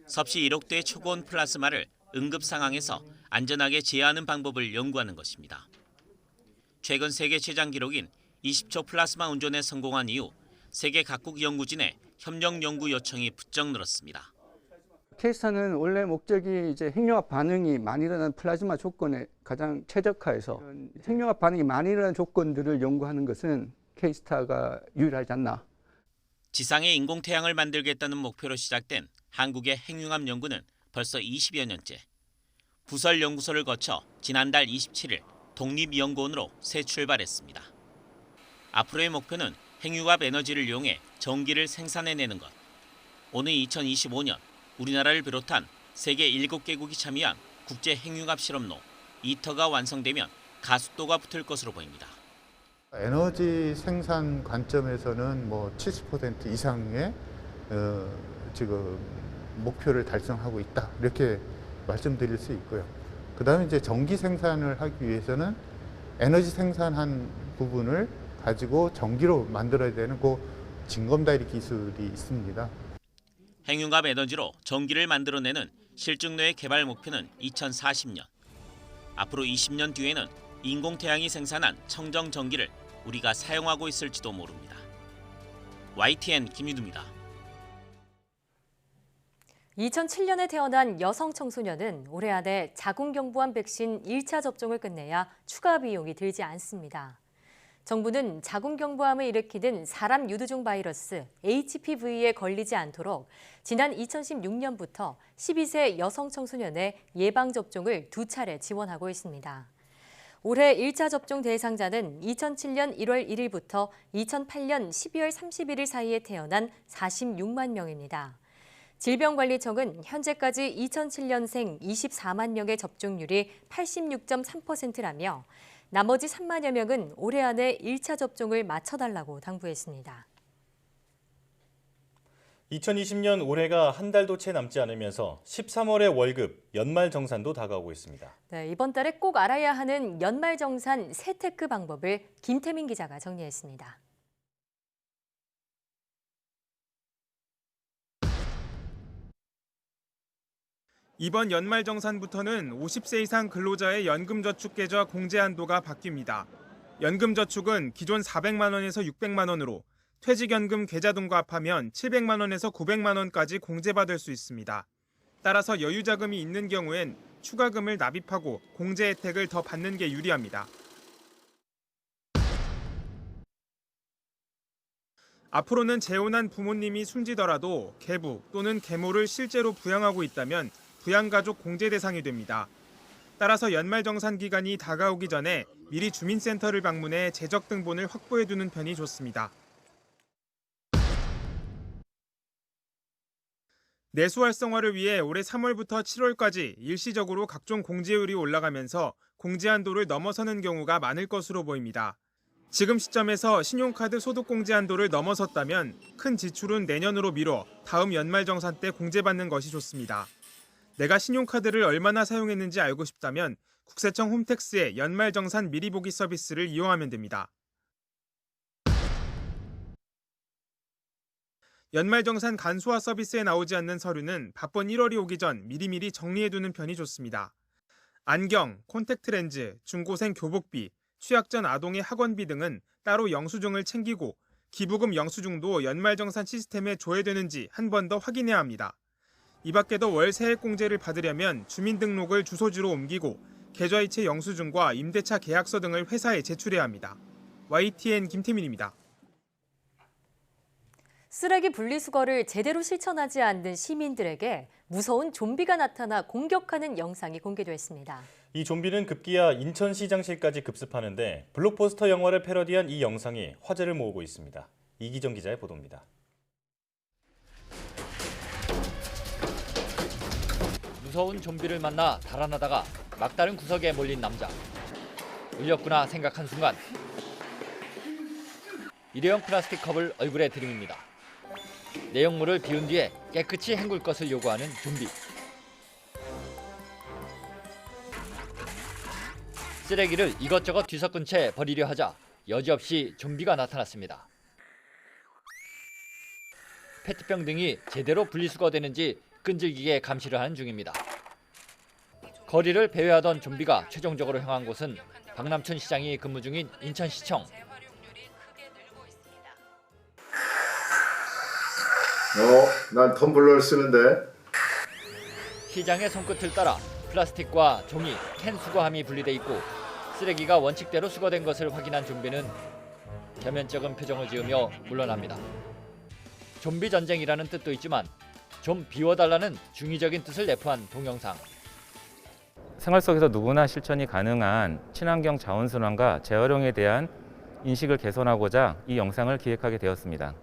섭씨 1억 대의 초고온 플라스마를 응급 상황에서 안전하게 제어하는 방법을 연구하는 것입니다. 최근 세계 최장 기록인 20초 플라스마 운전에 성공한 이후 세계 각국 연구진의 협력 연구 요청이 부쩍 늘었습니다. K-스타는 원래 목적이 이제 핵융합 반응이 많이 일어나는 플라즈마 조건에 가장 최적화해서 핵융합 반응이 많이 일어나는 조건들을 연구하는 것은 K-스타가 유일하지 않나. 지상에 인공태양을 만들겠다는 목표로 시작된 한국의 핵융합 연구는 벌써 20여 년째. 부설 연구소를 거쳐 지난달 27일 독립연구원으로 새 출발했습니다. 앞으로의 목표는 핵융합 에너지를 이용해 전기를 생산해내는 것. 오늘 2025년 우리나라를 비롯한 세계 7개국이 참여한 국제 핵융합 실험로 이터가 완성되면 가속도가 붙을 것으로 보입니다. 에너지 생산 관점에서는 70% 이상의 지금 목표를 달성하고 있다, 이렇게 말씀드릴 수 있고요. 그다음에 이제 전기 생산을 하기 위해서는 에너지 생산한 부분을 가지고 전기로 만들어야 되는 그 진검다리 기술이 있습니다. 핵융합 에너지로 전기를 만들어내는 실증로의 개발 목표는 2040년. 앞으로 20년 뒤에는 인공태양이 생산한 청정 전기를 우리가 사용하고 있을지도 모릅니다. YTN 김유두입니다. 2007년에 태어난 여성 청소년은 올해 안에 자궁경부암 백신 1차 접종을 끝내야 추가 비용이 들지 않습니다. 정부는 자궁경부암을 일으키는 사람 유두종 바이러스 HPV에 걸리지 않도록 지난 2016년부터 12세 여성 청소년의 예방접종을 2차례 지원하고 있습니다. 올해 1차 접종 대상자는 2007년 1월 1일부터 2008년 12월 31일 사이에 태어난 46만 명입니다. 질병관리청은 현재까지 2007년생 24만 명의 접종률이 86.3%라며 나머지 3만여 명은 올해 안에 1차 접종을 마쳐달라고 당부했습니다. 2020년 올해가 한 달도 채 남지 않으면서 13월의 월급, 연말정산도 다가오고 있습니다. 네, 이번 달에 꼭 알아야 하는 연말정산 세테크 방법을 김태민 기자가 정리했습니다. 이번 연말정산부터는 50세 이상 근로자의 연금저축계좌 공제 한도가 바뀝니다. 연금저축은 기존 400만 원에서 600만 원으로 퇴직연금 계좌 등과 합하면 700만 원에서 900만 원까지 공제받을 수 있습니다. 따라서 여유자금이 있는 경우엔 추가금을 납입하고 공제 혜택을 더 받는 게 유리합니다. 앞으로는 재혼한 부모님이 숨지더라도 계부 또는 계모를 실제로 부양하고 있다면 부양가족 공제 대상이 됩니다. 따라서 연말정산 기간이 다가오기 전에 미리 주민센터를 방문해 재적 등본을 확보해두는 편이 좋습니다. 내수 활성화를 위해 올해 3월부터 7월까지 일시적으로 각종 공제율이 올라가면서 공제 한도를 넘어서는 경우가 많을 것으로 보입니다. 지금 시점에서 신용카드 소득공제 한도를 넘어섰다면 큰 지출은 내년으로 미뤄 다음 연말정산 때 공제받는 것이 좋습니다. 내가 신용카드를 얼마나 사용했는지 알고 싶다면 국세청 홈택스의 연말정산 미리보기 서비스를 이용하면 됩니다. 연말정산 간소화 서비스에 나오지 않는 서류는 바쁜 1월이 오기 전 미리미리 정리해두는 편이 좋습니다. 안경, 콘택트 렌즈, 중고생 교복비, 취약 전 아동의 학원비 등은 따로 영수증을 챙기고 기부금 영수증도 연말정산 시스템에 조회되는지 한 번 더 확인해야 합니다. 이 밖에도 월 세액공제를 받으려면 주민등록을 주소지로 옮기고 계좌이체 영수증과 임대차 계약서 등을 회사에 제출해야 합니다. YTN 김태민입니다. 쓰레기 분리수거를 제대로 실천하지 않는 시민들에게 무서운 좀비가 나타나 공격하는 영상이 공개됐습니다. 이 좀비는 급기야 인천시장실까지 급습하는데 블록버스터 영화를 패러디한 이 영상이 화제를 모으고 있습니다. 이기정 기자의 보도입니다. 무서운 좀비를 만나 달아나다가 막다른 구석에 몰린 남자. 울렸구나 생각한 순간 일회용 플라스틱 컵을 얼굴에 들이밉니다. 내용물을 비운 뒤에 깨끗이 헹굴 것을 요구하는 좀비. 쓰레기를 이것저것 뒤섞은 채 버리려 하자 여지없이 좀비가 나타났습니다. 페트병 등이 제대로 분리수거되는지 끈질기게 감시를 하는 중입니다. 거리를 배회하던 좀비가 최종적으로 향한 곳은 박남춘 시장이 근무 중인 인천시청. 난 텀블러를 쓰는데. 시장의 손끝을 따라 플라스틱과 종이, 캔 수거함이 분리돼 있고 쓰레기가 원칙대로 수거된 것을 확인한 좀비는 겸연쩍은 표정을 지으며 물러납니다. 좀비 전쟁이라는 뜻도 있지만 좀 비워달라는 중의적인 뜻을 내포한 동영상. 생활 속에서 누구나 실천이 가능한 친환경 자원순환과 재활용에 대한 인식을 개선하고자 이 영상을 기획하게 되었습니다.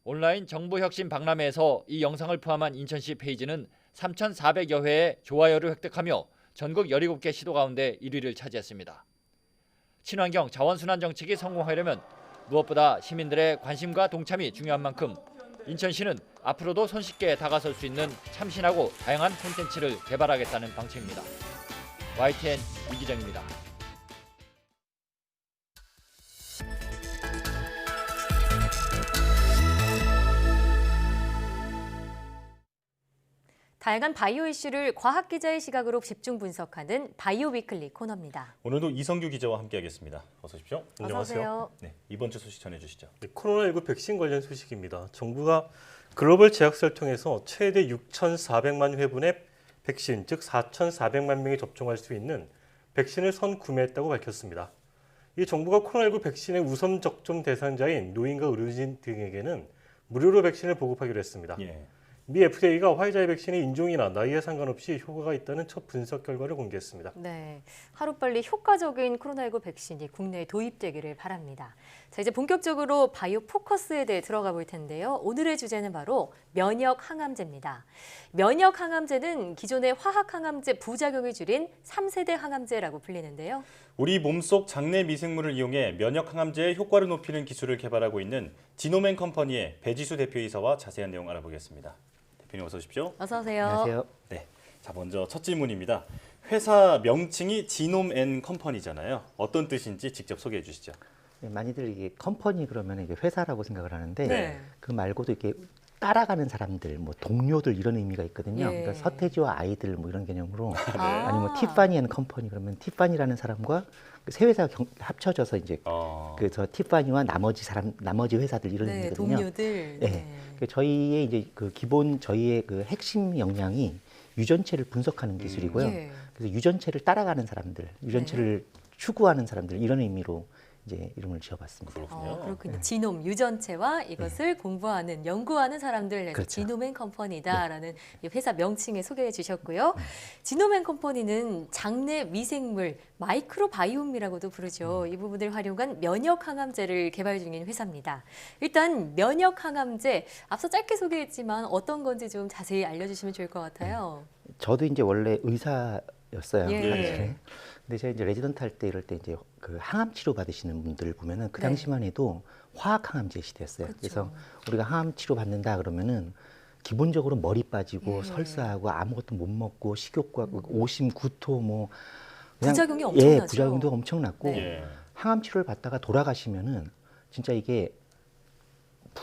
온라인 정부혁신 박람회에서 이 영상을 포함한 인천시 페이지는 3,400여 회의 좋아요를 획득하며 전국 17개 시도 가운데 1위를 차지했습니다. 친환경 자원순환 정책이 성공하려면 무엇보다 시민들의 관심과 동참이 중요한 만큼 인천시는 앞으로도 손쉽게 다가설 수 있는 참신하고 다양한 콘텐츠를 개발하겠다는 방침입니다. YTN 이기정입니다. 다양한 바이오 이슈를 과학 기자의 시각으로 집중 분석하는 바이오 위클리 코너입니다. 오늘도 이성규 기자와 함께하겠습니다. 어서 오십시오. 안녕하세요. 네, 이번 주 소식 전해주시죠. 네, 코로나19 백신 관련 소식입니다. 정부가 글로벌 제약사를 통해서 최대 6,400만 회분의 백신, 즉 4,400만 명이 접종할 수 있는 백신을 선구매했다고 밝혔습니다. 이 정부가 코로나19 백신의 우선 접종 대상자인 노인과 의료진 등에게는 무료로 백신을 보급하기로 했습니다. 미 FDA가 화이자의 백신이 인종이나 나이에 상관없이 효과가 있다는 첫 분석 결과를 공개했습니다. 네, 하루빨리 효과적인 코로나19 백신이 국내에 도입되기를 바랍니다. 자, 이제 본격적으로 바이오 포커스에 대해 들어가 볼 텐데요. 오늘의 주제는 바로 면역 항암제입니다. 면역 항암제는 기존의 화학 항암제 부작용을 줄인 3세대 항암제라고 불리는데요. 우리 몸속 장내 미생물을 이용해 면역 항암제의 효과를 높이는 기술을 개발하고 있는 지노맨 컴퍼니의 배지수 대표이사와 자세한 내용 알아보겠습니다. 대표님 어서 오십시오. 어서 오세요. 안녕하세요. 네, 자 먼저 첫 질문입니다. 회사 명칭이 지노맨 컴퍼니잖아요. 어떤 뜻인지 직접 소개해 주시죠. 네, 많이들 이게 컴퍼니 그러면 이게 회사라고 생각을 하는데 네. 그 말고도 이렇게 따라가는 사람들, 뭐 동료들 이런 의미가 있거든요. 예. 그러니까 서태지와 아이들 뭐 이런 개념으로 아니면 뭐 티파니 앤 컴퍼니 그러면 티파니라는 사람과 세 회사가 합쳐져서 이제 그저 티파니와 나머지 회사들 이런 네, 의미거든요. 동료들. 네. 네. 저희의 이제 그 기본 저희의 그 핵심 역량이 유전체를 분석하는 기술이고요. 예. 그래서 유전체를 따라가는 사람들, 유전체를 추구하는 사람들 이런 의미로 이제 이름을 지어봤습니다. 그렇군요. 지놈, 유전체와 이것을 공부하는, 연구하는 사람들 내서 그렇죠. 지노맨 컴퍼니다라는 이 회사 명칭에 소개해 주셨고요. 지노맨 컴퍼니는 장내 미생물, 마이크로바이옴이라고도 부르죠. 이 부분을 활용한 면역 항암제를 개발 중인 회사입니다. 일단 면역 항암제, 앞서 짧게 소개했지만 어떤 건지 좀 자세히 알려주시면 좋을 것 같아요. 저도 이제 원래 의사였어요. 예. 사실은. 근데 제가 이제 레지던트 할 때 이럴 때 이제 그 항암 치료 받으시는 분들을 보면은 그 네. 당시만 해도 화학 항암제 시대였어요. 그래서 우리가 항암 치료 받는다 그러면은 기본적으로 머리 빠지고 설사하고 아무것도 못 먹고 식욕과 오심, 구토 뭐 그냥 부작용이 엄청나죠. 부작용도 엄청났고 네. 항암 치료를 받다가 돌아가시면은 진짜 이게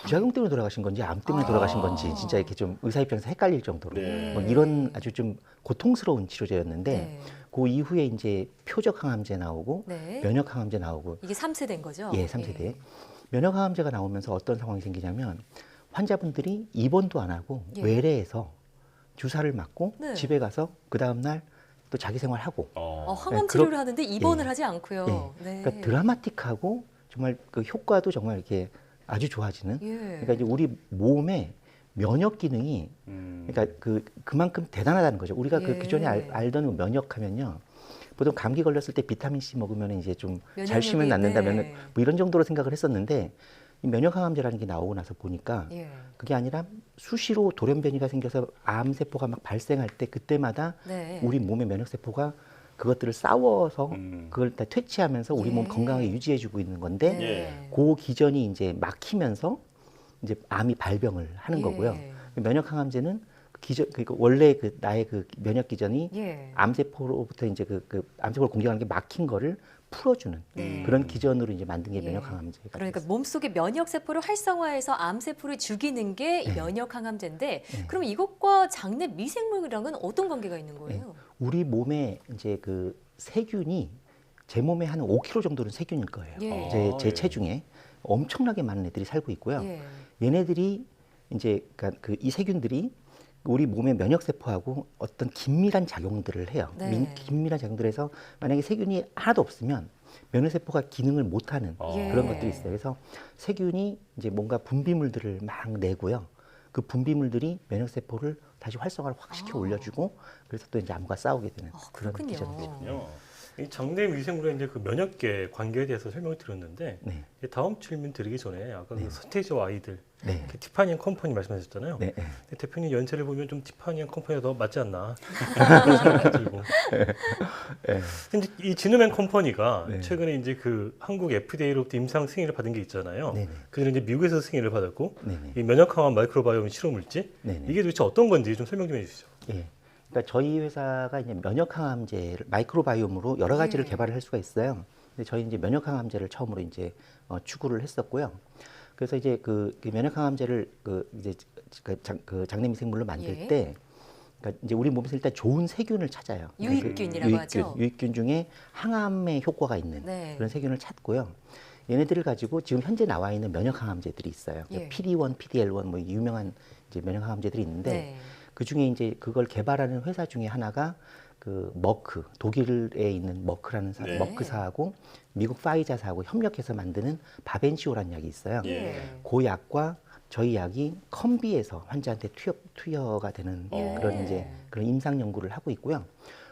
부작용 때문에 돌아가신 건지 암 때문에 돌아가신 건지 진짜 이렇게 좀 의사 입장에서 헷갈릴 정도로 네. 뭐 이런 아주 좀 고통스러운 치료제였는데 그 이후에 이제 표적 항암제 나오고 면역 항암제 나오고 이게 3세대인 거죠? 예, 3세대. 면역 항암제가 나오면서 어떤 상황이 생기냐면 환자분들이 입원도 안 하고 외래에서 주사를 맞고 집에 가서 그 다음 날 또 자기 생활하고 항암 치료를 하는데 입원을 하지 않고요. 그러니까 드라마틱하고 정말 그 효과도 정말 이렇게 아주 좋아지는. 그러니까 이제 우리 몸의 면역 기능이 그러니까 그만큼 대단하다는 거죠. 우리가 그 기존에 알던 면역하면요. 보통 감기 걸렸을 때 비타민 C 먹으면 이제 좀 잘 쉬면 낫는다면 뭐 이런 정도로 생각을 했었는데 이 면역 항암제라는 게 나오고 나서 보니까 그게 아니라 수시로 돌연변이가 생겨서 암 세포가 막 발생할 때 그때마다 우리 몸의 면역 세포가 그것들을 싸워서 그걸 다 퇴치하면서 우리 몸 건강하게 유지해주고 있는 건데 그 기전이 이제 막히면서 이제 암이 발병을 하는 거고요. 면역 항암제는 기전 원래 나의 면역 기전이 암 세포로부터 이제 암 세포를 공격하는 게 막힌 거를 풀어주는 그런 기전으로 이제 만든 게 면역 항암제가. 그러니까 몸속의 면역 세포를 활성화해서 암 세포를 죽이는 게 면역 항암제인데 그럼 이것과 장내 미생물이랑은 어떤 관계가 있는 거예요? 우리 몸에 이제 그 세균이 제 몸에 한 5kg 정도는 세균일 거예요. 제 체중에 엄청나게 많은 애들이 살고 있고요. 얘네들이 이제 그러니까 이 세균들이 우리 몸의 면역 세포하고 어떤 긴밀한 작용들을 해요. 긴밀한 작용들을 해서 만약에 세균이 하나도 없으면 면역 세포가 기능을 못하는 그런 것들이 있어요. 그래서 세균이 이제 뭔가 분비물들을 막 내고요. 그 분비물들이 면역 세포를 다시 활성화를 확 시켜 올려주고 그래서 또 이제 암과 싸우게 되는 그런 기전이거든요. 이 장내 미생물의 이제 그 면역계 관계에 대해서 설명을 드렸는데 다음 질문 드리기 전에 아까 그 서태지와 아이들 그 티파니 앤 컴퍼니 말씀하셨잖아요. 대표님 연세를 보면 좀 티파니 앤 컴퍼니가 더 맞지 않나 그런 생각이 들고. 근데 이 지노맨 컴퍼니가 최근에 이제 그 한국 FDA로부터 임상 승인을 받은 게 있잖아요. 그전에 이제 미국에서 승인을 받았고 이 면역 항암 마이크로바이옴 실험 물질 이게 도대체 어떤 건지 좀 설명 좀 해주시죠. 그러니까 저희 회사가 이제 면역 항암제를 마이크로바이옴으로 여러 가지를 개발을 할 수가 있어요. 근데 저희 이제 면역 항암제를 처음으로 이제 추구를 했었고요. 그래서 이제 그 면역 항암제를 이제 장내 미생물로 만들 때, 그러니까 이제 우리 몸에서 일단 좋은 세균을 찾아요. 유익균이라고 하죠. 유익균 중에 항암에 효과가 있는 그런 세균을 찾고요. 얘네들을 가지고 지금 현재 나와 있는 면역 항암제들이 있어요. PD-1, PD-L1 뭐 유명한 이제 면역 항암제들이 있는데. 그 중에 이제 그걸 개발하는 회사 중에 하나가 그 머크, 독일에 있는 머크라는 머크사하고 미국 파이자사하고 협력해서 만드는 바벤시오라는 약이 있어요. 그 약과 저희 약이 컴비해서 환자한테 투여가 되는 그런 이제 그런 임상 연구를 하고 있고요.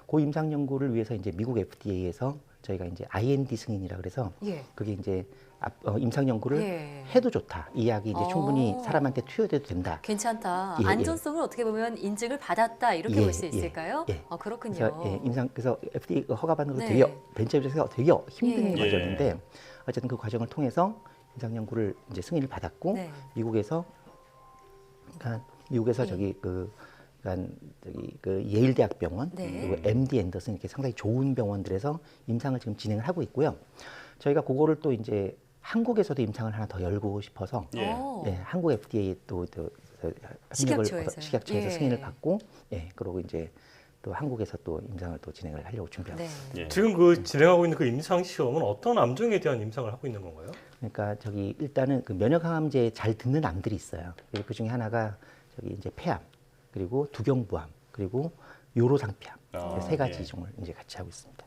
그 임상 연구를 위해서 이제 미국 FDA에서 저희가 이제 IND 승인이라 그래서 그게 이제 임상 연구를 해도 좋다. 이 약이 이제 충분히 사람한테 투여돼도 된다. 괜찮다. 안전성을 어떻게 보면 인증을 받았다 이렇게 볼 수 있을까요? 그렇군요. 그래서 FDA 허가받는 거 되게 벤처 입장에서 되게 힘든 과정인데 어쨌든 그 과정을 통해서 임상 연구를 이제 승인을 받았고 미국에서 저기 그 예일 대학병원 그리고 MD 앤더슨 이렇게 상당히 좋은 병원들에서 임상을 지금 진행을 하고 있고요. 저희가 그거를 또 이제 한국에서도 임상을 하나 더 열고 싶어서 한국 FDA 또 식약처에서 승인을 받고 그리고 이제 또 한국에서 또 임상을 또 진행을 하려고 준비하고 있습니다. 지금 그 진행하고 있는 그 임상 시험은 어떤 암종에 대한 임상을 하고 있는 건가요? 그러니까 저기 일단은 그 면역 항암제에 잘 듣는 암들이 있어요. 그 중에 하나가 저기 이제 폐암 그리고 두경부암 그리고 요로상폐암 세 가지 종을 이제 같이 하고 있습니다.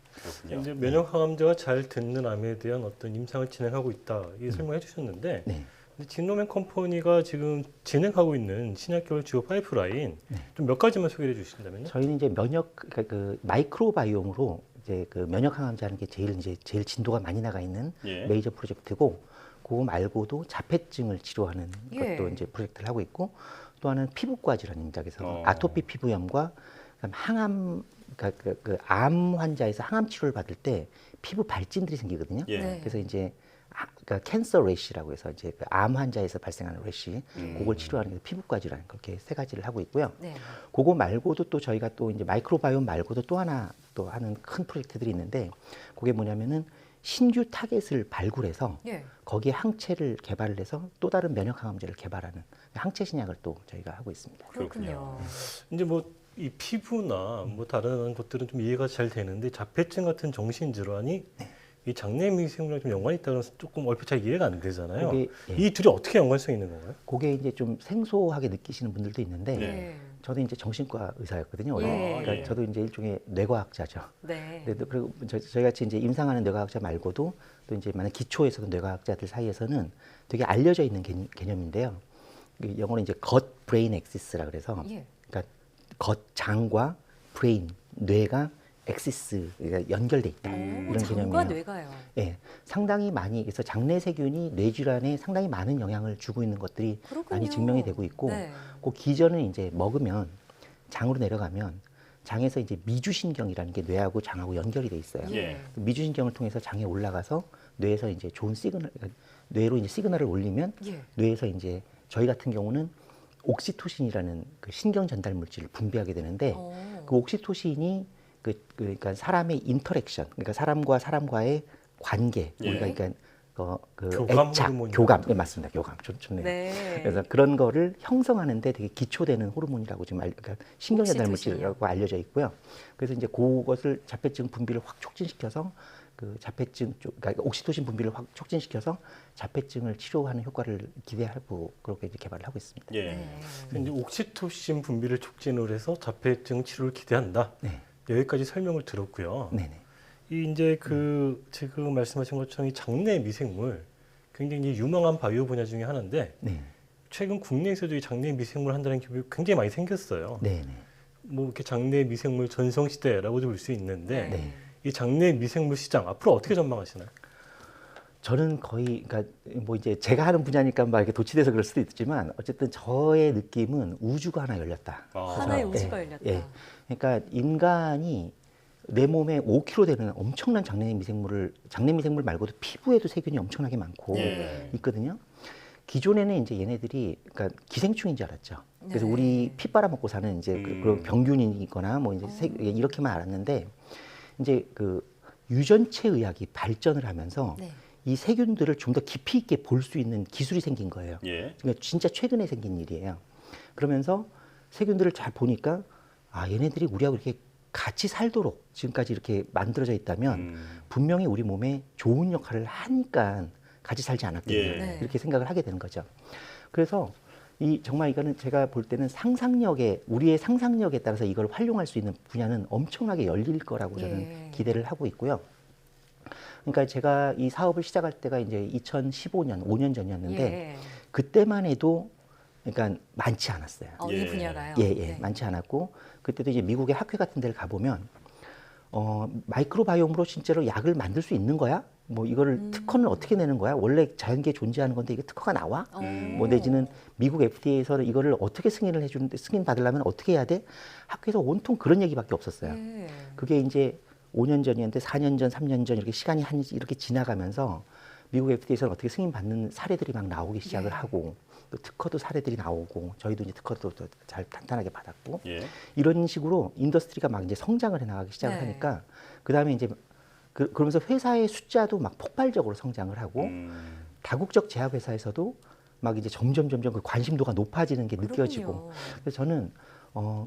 이제 면역 항암제가 잘 듣는 암에 대한 어떤 임상을 진행하고 있다 이 설명해 주셨는데 진노맨 컴퍼니가 지금 진행하고 있는 신약계열 주요 파이프라인 좀 몇 가지만 소개해 주신다면요? 저희는 이제 그 마이크로바이옴으로 이제 그 면역 항암제하는 게 제일 진도가 많이 나가 있는 메이저 프로젝트고 그거 말고도 자폐증을 치료하는 것도 이제 프로젝트를 하고 있고 또 하나는 피부과 질환입니다. 그래서 아토피 피부염과 항암 그 암 환자에서 항암 치료를 받을 때 피부 발진들이 생기거든요. 그래서 이제 그러니까 캔서 래시라고 해서 이제 그 암 환자에서 발생하는 래시, 그걸 치료하는 게 피부과 질환 그렇게 세 가지를 하고 있고요. 그거 말고도 또 저희가 또 이제 마이크로바이옴 말고도 또 하나 또 하는 큰 프로젝트들이 있는데 그게 뭐냐면은 신규 타겟을 발굴해서 예. 거기에 항체를 개발을 해서 또 다른 면역 항암제를 개발하는 항체 신약을 또 저희가 하고 있습니다. 그렇군요. 이제 뭐 이 피부나 뭐 다른 것들은 좀 이해가 잘 되는데 자폐증 같은 정신 질환이 이 장내 미생물이랑 좀 연관이 있다는 건 조금 얼핏 잘 이해가 안 되잖아요. 그게, 이 둘이 어떻게 연관성이 있는 건가요? 그게 이제 좀 생소하게 느끼시는 분들도 있는데 네. 저도 이제 정신과 의사였거든요. 원래. 예. 그러니까 저도 이제 일종의 뇌과학자죠. 네. 그리고 저희 같이 이제 임상하는 뇌과학자 말고도 또 이제 많은 기초에서도 뇌과학자들 사이에서는 되게 알려져 있는 개념인데요. 영어로 이제 gut brain axis라 그래서 예. 그러니까 겉장과 브레인 뇌가 엑시스 그러니까 연결돼 있다 이런 장과 개념이에요. 뇌가요. 예, 상당히 많이 그래서 장내 세균이 뇌 질환에 상당히 많은 영향을 주고 있는 것들이 그렇군요. 많이 증명이 되고 있고, 네. 그 기전은 이제 먹으면 장으로 내려가면 장에서 이제 미주신경이라는 게 뇌하고 장하고 연결이 돼 있어요. 예. 미주신경을 통해서 장에 올라가서 뇌에서 이제 좋은 시그널, 그러니까 뇌로 이제 시그널을 올리면 예. 뇌에서 이제 저희 같은 경우는 옥시토신이라는 그 신경 전달 물질을 분비하게 되는데 그 옥시토신이 그러니까 사람의 인터랙션, 그러니까 사람과 사람과의 관계, 예. 우리가 그러니까 그 교감 애착, 호르몬이요? 교감, 네, 맞습니다. 교감, 좋네요. 네. 그래서 그런 거를 형성하는데 되게 기초되는 호르몬이라고 지금 그러니까 신경 전달 물질이라고 알려져 있고요. 그래서 이제 그것을 자폐증 분비를 확 촉진시켜서 그 자폐증 쪽, 그러니까 옥시토신 분비를 확 촉진시켜서 자폐증을 치료하는 효과를 기대하고 그렇게 이제 개발을 하고 있습니다. 예. 이제 옥시토신 분비를 촉진을 해서 자폐증 치료를 기대한다. 네. 여기까지 설명을 들었고요. 네네. 이 이제 그 지금 말씀하신 것처럼 이 장내 미생물 굉장히 유명한 바이오 분야 중에 하나인데 네. 최근 국내에서도 이 장내 미생물 한다는 기업이 굉장히 많이 생겼어요. 네네. 뭐 이렇게 장내 미생물 전성 시대라고도 볼 수 있는데 네. 이 장내 미생물 시장 앞으로 어떻게 전망하시나요? 저는 거의 그러니까 뭐 이제 제가 하는 분야니까 막 이렇게 도취돼서 그럴 수도 있지만 어쨌든 저의 느낌은 우주가 하나 열렸다. 하나의 우주가 열렸다. 예. 그러니까 인간이 내 몸에 5kg 되는 엄청난 장내 미생물 말고도 피부에도 세균이 엄청나게 많고 있거든요. 기존에는 이제 얘네들이 그러니까 기생충인 줄 알았죠. 그래서 우리 피 빨아먹고 사는 이제 그런 병균이거나 뭐 이제 이렇게만 알았는데 이제 그 유전체 의학이 발전을 하면서 이 세균들을 좀 더 깊이 있게 볼 수 있는 기술이 생긴 거예요. 그러니까 진짜 최근에 생긴 일이에요. 그러면서 세균들을 잘 보니까 아 얘네들이 우리하고 이렇게 같이 살도록 지금까지 이렇게 만들어져 있다면 분명히 우리 몸에 좋은 역할을 하니까 같이 살지 않았겠냐 이렇게 생각을 하게 되는 거죠. 그래서 정말 이거는 제가 볼 때는 우리의 상상력에 따라서 이걸 활용할 수 있는 분야는 엄청나게 열릴 거라고 저는 기대를 하고 있고요. 그러니까 제가 이 사업을 시작할 때가 이제 2015년, 5년 전이었는데 그때만 해도 그러니까 많지 않았어요. 이 분야가요? 예, 많지 않았고 그때도 이제 미국의 학회 같은 데를 가보면 마이크로바이옴으로 진짜로 약을 만들 수 있는 거야? 뭐 이거를 특허는 어떻게 내는 거야? 원래 자연계에 존재하는 건데 이게 특허가 나와? 뭐 내지는 미국 FDA에서는 이거를 어떻게 승인을 해주는데 승인 받으려면 어떻게 해야 돼? 학교에서 온통 그런 얘기밖에 없었어요. 그게 이제 5년 전이었는데 4년 전, 3년 전 이렇게 시간이 이렇게 지나가면서 미국 FDA에서는 어떻게 승인 받는 사례들이 막 나오기 시작을 하고 또 특허도 사례들이 나오고 저희도 이제 특허도 잘 탄탄하게 받았고 이런 식으로 인더스트리가 막 이제 성장을 해 나가기 시작을 하니까 그 다음에 이제 그러면서 회사의 숫자도 막 폭발적으로 성장을 하고 다국적 제약회사에서도 막 이제 점점 그 관심도가 높아지는 게 느껴지고 그래서 저는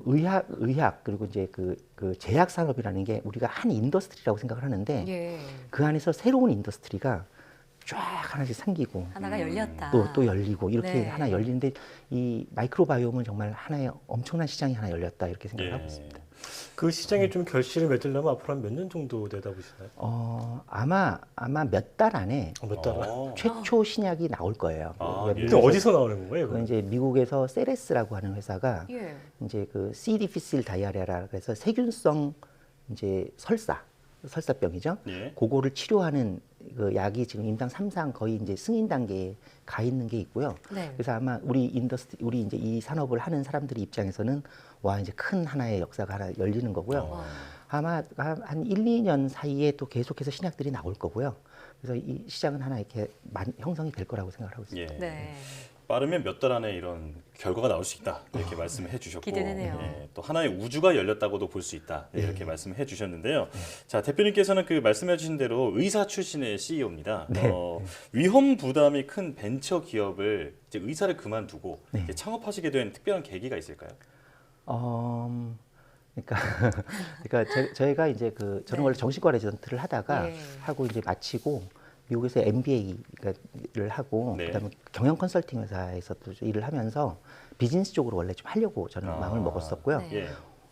의학 그리고 이제 그 제약 산업이라는 게 우리가 한 인더스트리라고 생각을 하는데 그 안에서 새로운 인더스트리가 쫙 하나씩 생기고 하나가 열렸다. 또 열리고 이렇게 하나 열리는데 이 마이크로바이옴은 정말 하나의 엄청난 시장이 하나 열렸다 이렇게 생각을 하고 있습니다. 그 시장에 좀 결실을 맺으려면 앞으로 한 몇 년 정도 내다보시나요? 아마 몇 달 안에 최초 신약이 나올 거예요. 근데 어디서 나오는 거예요? 그 이제 미국에서 세레스라고 하는 회사가 이제 그 C. 디피실 다이아리아라 그래서 세균성 이제 설사병이죠. 그거를 치료하는 그 약이 지금 임상 3상 거의 이제 승인 단계에 가 있는 게 있고요. 그래서 아마 우리 이제 이 산업을 하는 사람들의 입장에서는 와 이제 큰 하나의 역사가 하나 열리는 거고요. 아마 한 1, 2년 사이에 또 계속해서 신약들이 나올 거고요. 그래서 이 시장은 하나 이렇게 형성이 될 거라고 생각을 하고 있습니다. 빠르면 몇 달 안에 이런 결과가 나올 수 있다 이렇게 말씀을 해주셨고 기대되네요. 예, 또 하나의 우주가 열렸다고도 볼 수 있다 이렇게 말씀을 해주셨는데요. 자, 대표님께서는 그 말씀해주신 대로 의사 출신의 CEO입니다. 위험 부담이 큰 벤처 기업을 이제 의사를 그만두고 이제 창업하시게 된 특별한 계기가 있을까요? 그러니까 저희가 이제 저는 원래 정신과 레지던트를 하다가 하고 이제 마치고 미국에서 MBA를 하고 그다음에 경영 컨설팅 회사에서 또 일을 하면서 비즈니스 쪽으로 원래 좀 하려고 저는 마음을 먹었었고요.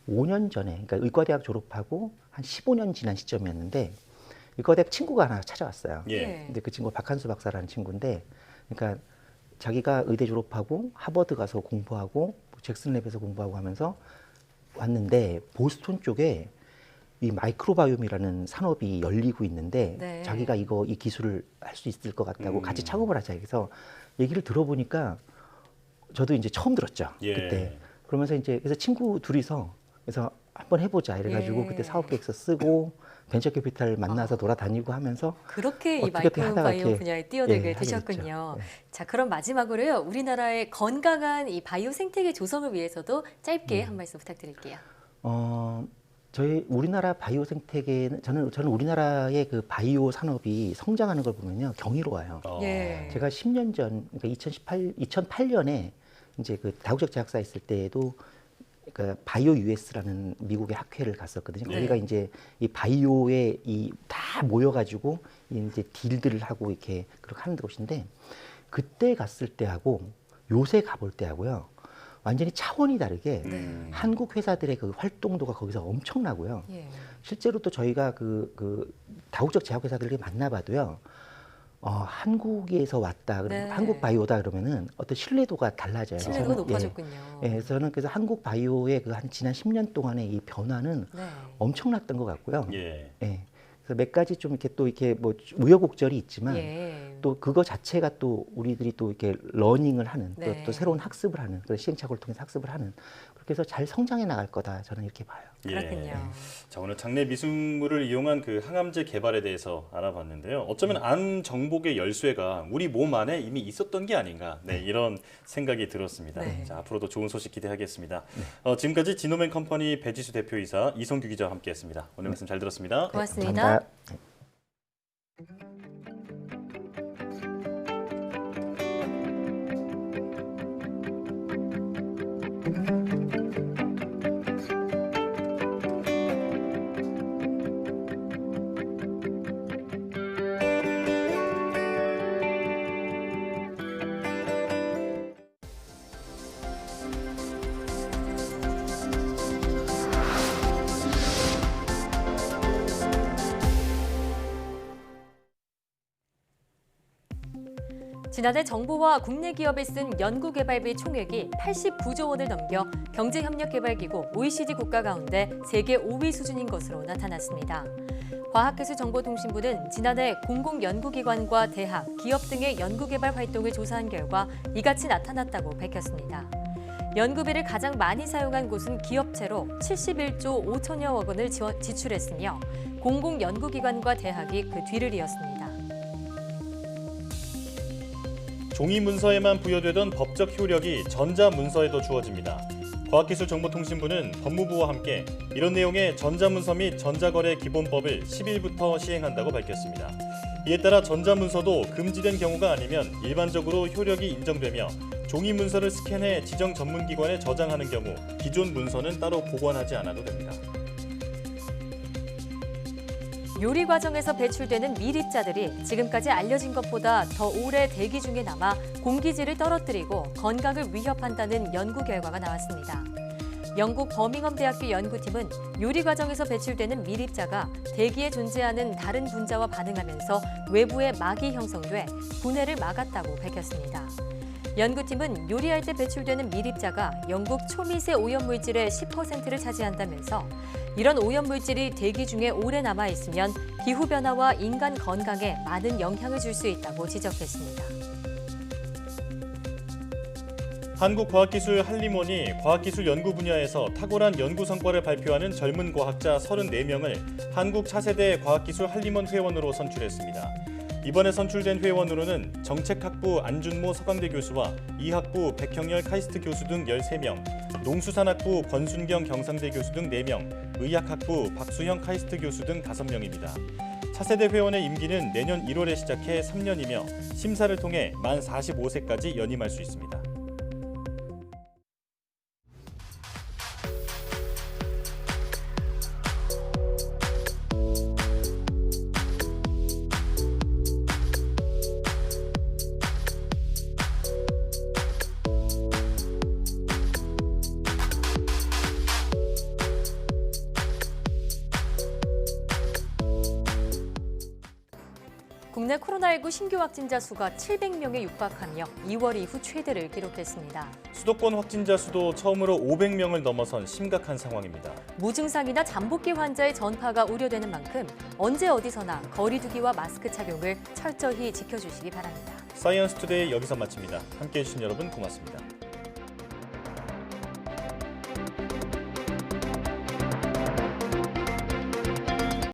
5년 전에, 그러니까 의과대학 졸업하고 한 15년 지난 시점이었는데 의과대학 친구가 하나 찾아왔어요. 근데 그 친구가 박한수 박사라는 친구인데, 그러니까 자기가 의대 졸업하고 하버드 가서 공부하고 잭슨랩에서 공부하고 하면서 왔는데 보스턴 쪽에 이 마이크로바이옴이라는 산업이 열리고 있는데 자기가 이 기술을 할 수 있을 것 같다고 같이 창업을 하자. 그래서 얘기를 들어보니까 저도 이제 처음 들었죠. 그때. 그러면서 이제 그래서 친구 둘이서 그래서 한번 해보자 이래가지고 그때 사업 계획서 쓰고 벤처 캐피탈 만나서 돌아다니고 하면서 그렇게 이 마이크로바이옴 분야에 뛰어들게 되셨군요. 자, 그럼 마지막으로요. 우리나라의 건강한 이 바이오 생태계 조성을 위해서도 짧게 한 말씀 부탁드릴게요. 저희 우리나라 바이오 생태계는 저는 우리나라의 그 바이오 산업이 성장하는 걸 보면요 경이로워요. 제가 10년 전, 그러니까 2008년에 이제 그 다국적 제약사 있을 때에도 그 바이오 US라는 미국의 학회를 갔었거든요. 거기가 이제 이 바이오에 다 모여가지고 이제 딜들을 하고 이렇게 그렇게 하는 곳인데, 그때 갔을 때하고 요새 가볼 때하고요. 완전히 차원이 다르게 한국 회사들의 그 활동도가 거기서 엄청나고요. 실제로 또 저희가 그 다국적 제약회사들을 만나봐도요. 한국에서 왔다, 그러면 한국 바이오다 그러면은 어떤 신뢰도가 달라져요. 신뢰도가 높아졌군요. 저는 그래서 한국 바이오의 그 한 지난 10년 동안의 이 변화는 엄청났던 것 같고요. 그래서 몇 가지 좀 이렇게 또 이렇게 뭐 우여곡절이 있지만 또 그거 자체가 또 우리들이 또 이렇게 러닝을 하는 또 새로운 학습을 하는 그런 시행착오를 통해서 학습을 하는, 그렇게 해서 잘 성장해 나갈 거다 저는 이렇게 봐요. 그렇군요. 자, 오늘 장내 미생물을 이용한 그 항암제 개발에 대해서 알아봤는데요. 어쩌면 암 정복의 열쇠가 우리 몸 안에 이미 있었던 게 아닌가 이런 생각이 들었습니다. 자, 앞으로도 좋은 소식 기대하겠습니다. 지금까지 지노맨 컴퍼니 배지수 대표이사 이성규 기자와 함께했습니다. 오늘 말씀 잘 들었습니다. 고맙습니다. 지난해 정부와 국내 기업이 쓴 연구개발비 총액이 89조 원을 넘겨 경제협력개발기구 OECD 국가 가운데 세계 5위 수준인 것으로 나타났습니다. 과학기술정보통신부는 지난해 공공연구기관과 대학, 기업 등의 연구개발 활동을 조사한 결과 이같이 나타났다고 밝혔습니다. 연구비를 가장 많이 사용한 곳은 기업체로 71조 5천여억 원을 지출했으며 공공연구기관과 대학이 그 뒤를 이었습니다. 종이 문서에만 부여되던 법적 효력이 전자문서에도 주어집니다. 과학기술정보통신부는 법무부와 함께 이런 내용의 전자문서 및 전자거래 기본법을 10일부터 시행한다고 밝혔습니다. 이에 따라 전자문서도 금지된 경우가 아니면 일반적으로 효력이 인정되며 종이 문서를 스캔해 지정 전문기관에 저장하는 경우 기존 문서는 따로 보관하지 않아도 됩니다. 요리 과정에서 배출되는 미립자들이 지금까지 알려진 것보다 더 오래 대기 중에 남아 공기질을 떨어뜨리고 건강을 위협한다는 연구 결과가 나왔습니다. 영국 버밍엄 대학교 연구팀은 요리 과정에서 배출되는 미립자가 대기에 존재하는 다른 분자와 반응하면서 외부에 막이 형성돼 분해를 막았다고 밝혔습니다. 연구팀은 요리할 때 배출되는 미립자가 영국 초미세 오염물질의 10%를 차지한다면서 이런 오염물질이 대기 중에 오래 남아있으면 기후변화와 인간 건강에 많은 영향을 줄 수 있다고 지적했습니다. 한국과학기술 한림원이 과학기술 연구 분야에서 탁월한 연구 성과를 발표하는 젊은 과학자 34명을 한국 차세대 과학기술 한림원 회원으로 선출했습니다. 이번에 선출된 회원으로는 정책학부 안준모 서강대 교수와 이학부 백형열 카이스트 교수 등 13명, 농수산학부 권순경 경상대 교수 등 4명, 의학학부 박수형 카이스트 교수 등 5명입니다. 차세대 회원의 임기는 내년 1월에 시작해 3년이며 심사를 통해 만 45세까지 연임할 수 있습니다. 국내 코로나19 신규 확진자 수가 700명에 육박하며 2월 이후 최대를 기록했습니다. 수도권 확진자 수도 처음으로 500명을 넘어선 심각한 상황입니다. 무증상이나 잠복기 환자의 전파가 우려되는 만큼 언제 어디서나 거리 두기와 마스크 착용을 철저히 지켜주시기 바랍니다. 사이언스 투데이 여기서 마칩니다. 함께해 주신 여러분 고맙습니다.